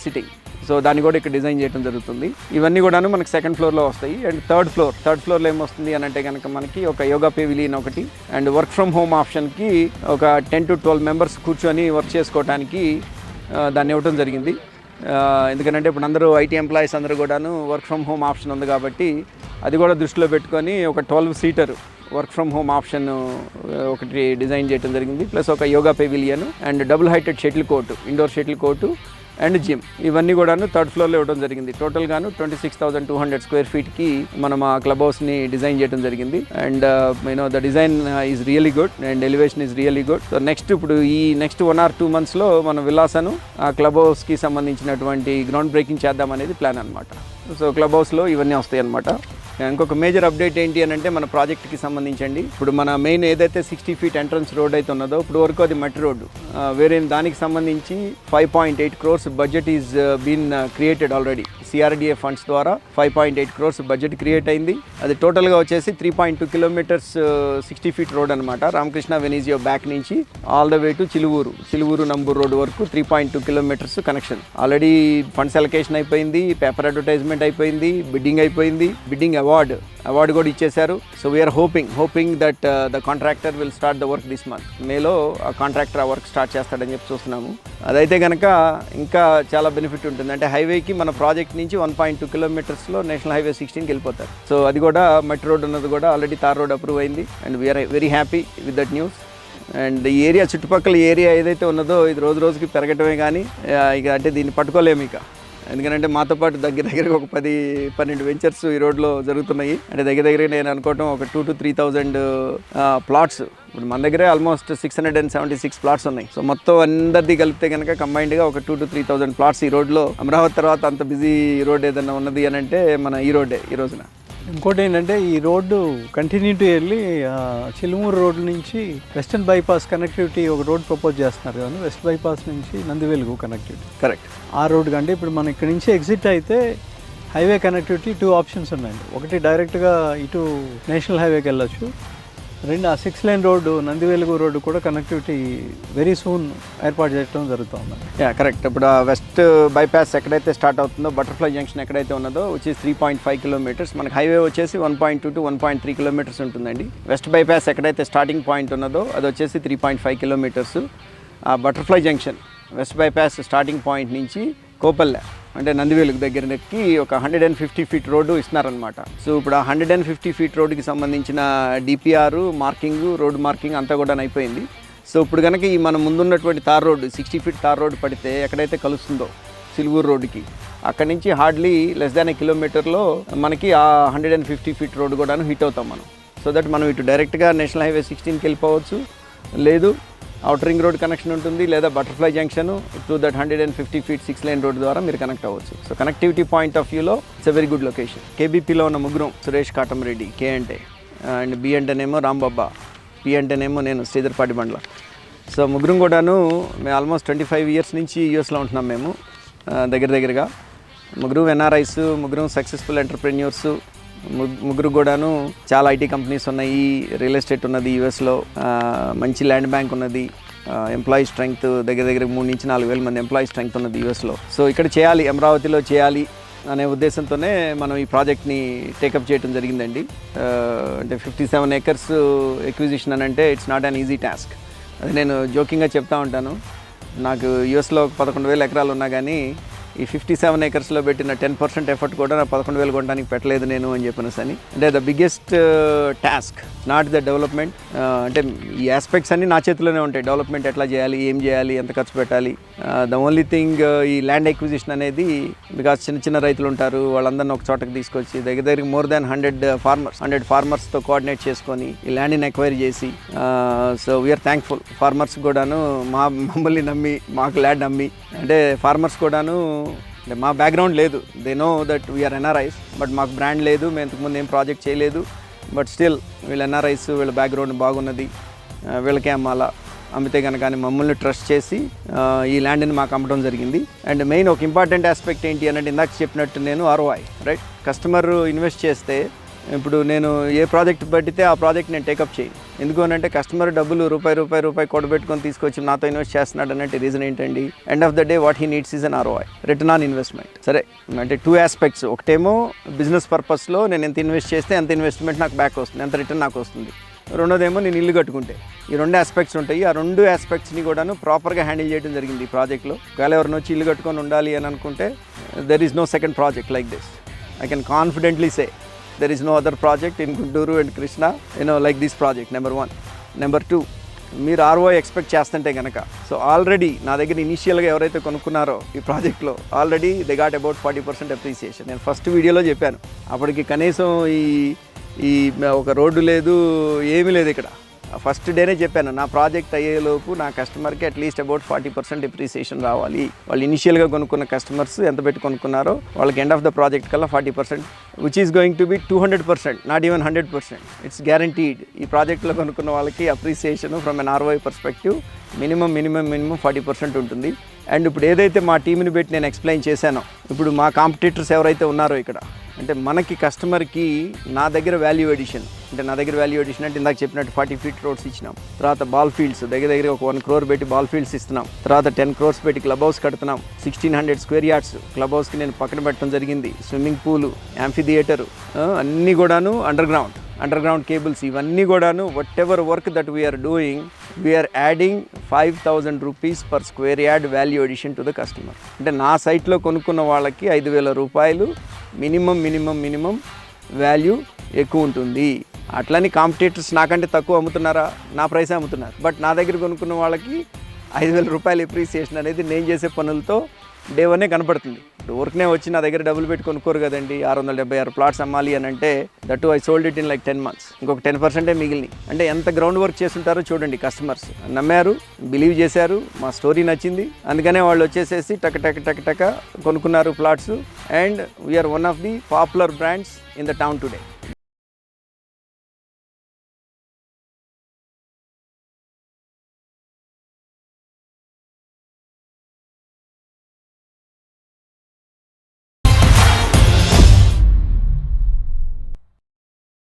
sitting. So దాన్ని కూడా ఇక్కడ డిజైన్ చేయడం జరుగుతుంది. ఇవన్నీ కూడాను మనకి సెకండ్ ఫ్లోర్లో వస్తాయి. అండ్ థర్డ్ ఫ్లోర్లో ఏమొస్తుంది అని అంటే కనుక మనకి ఒక యోగా పెవిలియన్ ఒకటి, అండ్ వర్క్ ఫ్రమ్ హోమ్ ఆప్షన్కి ఒక 10 to 12 మెంబర్స్ కూర్చొని వర్క్ చేసుకోవడానికి దాన్ని ఇవ్వడం జరిగింది. ఎందుకంటే ఇప్పుడు అందరూ ఐటీ ఎంప్లాయీస్ అందరూ కూడాను వర్క్ ఫ్రమ్ హోమ్ ఆప్షన్ ఉంది కాబట్టి అది కూడా దృష్టిలో పెట్టుకొని ఒక 12 seater work from home option ఒకటి డిజైన్ చేయడం జరిగింది. ప్లస్ ఒక yoga pavilion and double heighted shuttle court, indoor shuttle court and gym ఇవన్నీ కూడాను థర్డ్ ఫ్లోర్లో ఇవ్వడం జరిగింది. టోటల్గాను 26,200 స్క్వేర్ ఫీట్కి మనం ఆ క్లబ్ హౌస్ని డిజైన్ చేయడం జరిగింది. And the design is really good and elevation is really good. So ఇప్పుడు ఈ నెక్స్ట్ 1 or 2 monthsలో మనం విలాసను ఆ క్లబ్ హౌస్కి సంబంధించినటువంటి గ్రౌండ్ బ్రేకింగ్ చేద్దామనేది ప్లాన్ అనమాట. సో క్లబ్ హౌస్లో ఇవన్నీ వస్తాయి అనమాట. ఇంకొక మేజర్ అప్డేట్ ఏంటి అని అంటే మన ప్రాజెక్ట్కి సంబంధించండి. ఇప్పుడు మన మెయిన్ ఏదైతే 60 feet ఎంట్రన్స్ రోడ్ అయితే ఉన్నదో ఇప్పుడు వరకు అది మట్టి రోడ్డు. వేరే దానికి సంబంధించి 5.8 crores budget is been created already. CRDA funds ద్వారా 5.8 crores బడ్జెట్ క్రియేట్ అయింది. అది టోటల్గా వచ్చేసి 3.2 kilometers 60 feet రోడ్ అనమాట. రామకృష్ణ వెనీజియో బ్యాక్ నుంచి all the way to Chiluvuru Namburu road వరకు 3.2 kilometers connection. Already funds allocation అయిపోయింది, పేపర్ అడ్వర్టైజ్మెంట్ అయిపోయింది, బిడ్డింగ్ అయిపోయింది, బిడ్డింగ్ అవార్డు కూడా ఇచ్చేశారు. So we're hoping that the contractor will start the work this month. మేలో ఆ కాంట్రాక్టర్ ఆ వర్క్ స్టార్ట్ చేస్తాడని చెప్పి చూస్తున్నాము. అదైతే కనుక ఇంకా చాలా బెనిఫిట్ ఉంటుంది. అంటే హైవేకి మన ప్రాజెక్ట్ నుంచి 1.2 kilometersలో నేషనల్ హైవే 16కి వెళ్ళిపోతారు. సో అది కూడా మట్టి రోడ్ ఉన్నది కూడా ఆల్రెడీ తార్ రోడ్ అప్రూవ్ అయింది. And we're very happy with that news. And ఈ ఏరియా చుట్టుపక్కల ఏరియా ఏదైతే ఉన్నదో ఇది రోజుకి పెరగటమే కానీ ఇక అంటే దీన్ని పట్టుకోలేము ఇక. ఎందుకంటే మాతో పాటు దగ్గర ఒక 10-12 వెంచర్స్ ఈ రోడ్లో జరుగుతున్నాయి. అంటే దగ్గర నేను అనుకోవటం ఒక 2,000 to 3,000 ప్లాట్స్. ఇప్పుడు మన దగ్గరే ఆల్మోస్ట్ 676 ప్లాట్స్ ఉన్నాయి. సో మొత్తం అందరిది కలిపితే కనుక కంబైన్డ్గా ఒక 2,000 to 3,000 ప్లాట్స్ ఈ రోడ్లో. అమరావతి తర్వాత అంత బిజీ రోడ్ ఏదైనా ఉన్నది అని అంటే మన ఈ రోడ్డే ఈ రోజున.
ఇంకోటి ఏంటంటే ఈ రోడ్డు కంటిన్యూటీ వెళ్ళి చిలుమూరు రోడ్ నుంచి వెస్టర్న్ బైపాస్ కనెక్టివిటీ ఒక రోడ్ ప్రపోజ్ చేస్తున్నారు కానీ వెస్ట్ బైపాస్ నుంచి నందివెలుగు కనెక్టివిటీ
కరెక్ట్.
ఆ రోడ్ కంటే ఇప్పుడు మనం ఇక్కడ నుంచి ఎగ్జిట్ అయితే హైవే కనెక్టివిటీ 2 options ఉన్నాయండి. ఒకటి డైరెక్ట్గా ఇటు నేషనల్ హైవేకి వెళ్ళొచ్చు, రెండు ఆ 6 lane రోడ్డు నందివెలుగు రోడ్డు కూడా కనెక్టివిటీ వెరీ సూన్ ఏర్పాటు చేయడం జరుగుతుంది.
కరెక్ట్. ఇప్పుడు వెస్ట్ బైపాస్ ఎక్కడైతే స్టార్ట్ అవుతుందో బటర్ఫ్లై జంక్షన్ ఎక్కడైతే ఉన్నదో వచ్చి 3.5 kilometers, మనకి హైవే వచ్చేసి 1.2 to 1.3 kilometers ఉంటుందండి. వెస్ట్ బైపాస్ ఎక్కడైతే స్టార్టింగ్ పాయింట్ ఉన్నదో అది వచ్చేసి 3.5 kilometers. ఆ butterfly junction west bypass starting point నుంచి కోపల్లె అంటే నందివేలుగు దగ్గరకి ఒక 150 feet రోడ్డు ఇస్తున్నారనమాట. సో ఇప్పుడు ఆ 150 feet రోడ్డుకి సంబంధించిన డిపిఆర్ మార్కింగ్, రోడ్ మార్కింగ్ అంతా కూడా అయిపోయింది. సో ఇప్పుడు కనుక ఈ మన ముందున్నటువంటి tar road 60 feet tar road పడితే ఎక్కడైతే కలుస్తుందో చిలువూరు రోడ్డుకి అక్కడి నుంచి హార్డ్లీ లెస్ దాన్ 1 kilometerలో మనకి ఆ 150 feet రోడ్డు కూడా హిట్ అవుతాం మనం. సో దట్ మనం ఇటు డైరెక్ట్గా నేషనల్ హైవే 16కి వెళ్ళిపోవచ్చు, లేదు అవుటర్ రింగ్ రోడ్ కనెక్షన్ ఉంటుంది, లేదా butterfly junction to that 150 feet 6 lane road ద్వారా మీరు కనెక్ట్ అవ్వచ్చు. సో కనెక్టివిటీ పాయింట్ ఆఫ్ వ్యూలో it's a very good location. కేబీపీలో ఉన్న ముగ్గురం సురేష్ కాటంరెడ్డి కే అంటే, అండ్ బి అంటేనేమో రాంబాబా, పి అంటేనేమో నేను శ్రీధర్పాటి బండ్ల. సో ముగ్గురం కూడాను మేము ఆల్మోస్ట్ 25 years నుంచి యూఎస్లో ఉంటున్నాం మేము. దగ్గరగా ముగ్గురు ఎన్ఆర్ఐస్, ముగ్గురు సక్సెస్ఫుల్ ఎంటర్ప్రెన్యూర్స్, ముగ్గురు కూడాను చాలా ఐటీ కంపెనీస్ ఉన్నాయి, రియల్ ఎస్టేట్ ఉన్నది యూఎస్లో, మంచి ల్యాండ్ బ్యాంక్ ఉన్నది, ఎంప్లాయీ స్ట్రెంగ్త్ దగ్గర 3,000 నుంచి 4,000 మంది ఎంప్లాయీ స్ట్రెంగ్త్ ఉన్నది యూఎస్లో. సో ఇక్కడ చేయాలి, అమరావతిలో చేయాలి అనే ఉద్దేశంతోనే మనం ఈ ప్రాజెక్ట్ని టేకప్ చేయడం జరిగిందండి. అంటే 57 acres ఎక్విజిషన్ అని అంటే it's not an easy task. అది నేను జోకింగ్గా చెప్తా ఉంటాను. నాకు యూఎస్లో 11,000 ఎకరాలు ఉన్నా కానీ ఈ 57 acresలో పెట్టిన 10% ఎఫర్ట్ కూడా నా 11,000 కొనడానికి పెట్టలేదు నేను అని చెప్పినసని. అంటే the biggest task not the development. అంటే ఈ ఆస్పెక్ట్స్ అన్నీ నా చేతిలోనే ఉంటాయి. డెవలప్మెంట్ ఎట్లా చేయాలి, ఏం చేయాలి, ఎంత ఖర్చు పెట్టాలి. ద ఓన్లీ థింగ్ ఈ ల్యాండ్ ఎక్విజిషన్ అనేది బికాస్ చిన్న రైతులు ఉంటారు, వాళ్ళందరినీ ఒక చోటకి తీసుకొచ్చి దగ్గర మోర్ దాన్ 100 farmersతో కోఆర్డినేట్ చేసుకొని ఈ ల్యాండ్ని ఎక్వైర్ చేసి, సో వీఆర్ థ్యాంక్ఫుల్ ఫార్మర్స్ కూడాను మమ్మల్ని నమ్మి మాకు ల్యాండ్ నమ్మి. అంటే ఫార్మర్స్ కూడాను అంటే మా బ్యాక్గ్రౌండ్ లేదు, they know that we're NRIs, but మాకు బ్రాండ్ లేదు, మేము ఇంతకుముందు ఏం ప్రాజెక్ట్ చేయలేదు. బట్ స్టిల్ వీళ్ళ ఎన్ఆర్ఐస్, వీళ్ళ బ్యాక్గ్రౌండ్ బాగున్నది, వీళ్ళకే అమ్మాలా, అమ్మితే కనుక మమ్మల్ని ట్రస్ట్ చేసి ఈ ల్యాండ్ని మాకు అమ్మడం జరిగింది. అండ్ మెయిన్ ఒక ఇంపార్టెంట్ ఆస్పెక్ట్ ఏంటి అంటే ఇందాక చెప్పినట్టు నేను ROI రైట్. కస్టమర్ ఇన్వెస్ట్ చేస్తే ఇప్పుడు నేను ఏ ప్రాజెక్ట్ పట్టితే ఆ ప్రాజెక్ట్ నేను టేకప్ చేయను. ఎందుకు అంటే కస్టమర్ డబ్బులు రూపాయి కూడబెట్టుకొని తీసుకొచ్చి నాతో ఇన్వెస్ట్ చేస్తున్నాడు అంటే రీజన్ ఏంటండి? End of the day what he needs is an ROI, return on investment. సరే అంటే 2 aspects. ఒకటేమో బిజినెస్ పర్పస్లో నేను ఎంత ఇన్వెస్ట్ చేస్తే ఎంత ఇన్వెస్ట్మెంట్ నాకు బ్యాక్ వస్తుంది, ఎంత రిటర్న్ నాకు వస్తుంది. రెండోదేమో నేను ఇల్లు కట్టుకుంటే. ఈ 2 aspects ఉంటాయి. ఆ 2 aspectsని కూడాను ప్రాపర్గా హ్యాండిల్ చేయడం జరిగింది ఈ ప్రాజెక్ట్లో. ఒకవేళ ఎవరిని వచ్చి ఇల్లు కట్టుకొని ఉండాలి అని అనుకుంటే there is no second project like this. I can confidently say there is no other project in Gunduru and Krishna like this project. Number 1. Number 2, మీరు ROI ఎక్స్పెక్ట్ చేస్తుంటే కనుక సో ఆల్రెడీ నా దగ్గర ఇనీషియల్గా ఎవరైతే కొనుక్కున్నారో ఈ ప్రాజెక్ట్లో already they got about 40% appreciation. నేను ఫస్ట్ వీడియోలో చెప్పాను, అప్పటికి కనీసం ఈ ఒక రోడ్డు లేదు, ఏమీ లేదు ఇక్కడ. ఫస్ట్ డేనే చెప్పాను, నా ప్రాజెక్ట్ అయ్యేలోపు నా కస్టమర్కి అట్లీస్ట్ అబౌట్ 40% డిప్రిసియేషన్ రావాలి. వాళ్ళు ఇనిషియల్గా కొనుక్కున్న కస్టమర్స్ ఎంత పెట్టి కొనుక్కున్నారో వాళ్ళకి ఎండ్ ఆఫ్ ద ప్రాజెక్ట్ కల్లా 40%, which is going to be 200%, not even 100%. It's guaranteed. ఈ ప్రాజెక్ట్లో కొనుక్కున్న వాళ్ళకి appreciation from an ROI perspective minimum 40% ఉంటుంది. అండ్ ఇప్పుడు ఏదైతే మా టీంని పెట్టి నేను ఎక్స్ప్లెయిన్ చేశానో, ఇప్పుడు మా కాంపిటీటర్స్ ఎవరైతే ఉన్నారో ఇక్కడ, అంటే మనకి కస్టమర్కి నా దగ్గర వాల్యూ ఎడిషన్, అంటే నా దగ్గర వాల్యూ ఎడిషన్ అంటే ఇందాక చెప్పినట్టు 40 feet రోడ్స్ ఇచ్చినాం, తర్వాత బాల్ ఫీల్డ్స్ దగ్గర ఒక 1 crore పెట్టి బాల్ ఫీల్డ్స్ ఇస్తున్నాం, తర్వాత 10 crores పెట్టి క్లబ్ హౌస్ కడుతున్నాం, 1600 square yards క్లబ్ హౌస్కి నేను పక్కన పెట్టడం జరిగింది, స్విమ్మింగ్ పూలు, యాంఫీ థియేటరు, అన్నీ కూడాను అండర్ గ్రౌండ్ కేబుల్స్, ఇవన్నీ కూడాను whatever work that we're doing, we're adding 5,000 rupees per square yard value addition to the customer. అంటే నా సైట్లో కొనుక్కున్న వాళ్ళకి 5,000 రూపాయలు మినిమం వాల్యూ ఎక్కువ ఉంటుంది. అట్లని కాంపిటీటర్స్ నాకంటే తక్కువ అమ్ముతున్నారా? నా ప్రైసే అమ్ముతున్నారు. బట్ నా దగ్గర కొనుక్కున్న వాళ్ళకి 5,000 రూపాయలు ఎప్రిసియేషన్ అనేది నేను చేసే పనులతో డే 1 కనపడుతుంది. ఇప్పుడు ఊరికనే వచ్చి నా దగ్గర డబ్బులు పెట్టి కొనుక్కోరు కదండి. 676 ప్లాట్స్ అమ్మాలి అని అంటే that I sold it in like 10 months. ఇంకొక 10% మిగిలినాయి. అంటే ఎంత గ్రౌండ్ వర్క్ చేస్తుంటారో చూడండి. కస్టమర్స్ నమ్మారు, బిలీవ్ చేశారు, మా స్టోరీ నచ్చింది, అందుకనే వాళ్ళు వచ్చేసేసి టక కొనుక్కున్నారు plots. And we're one of the popular brands in the town today.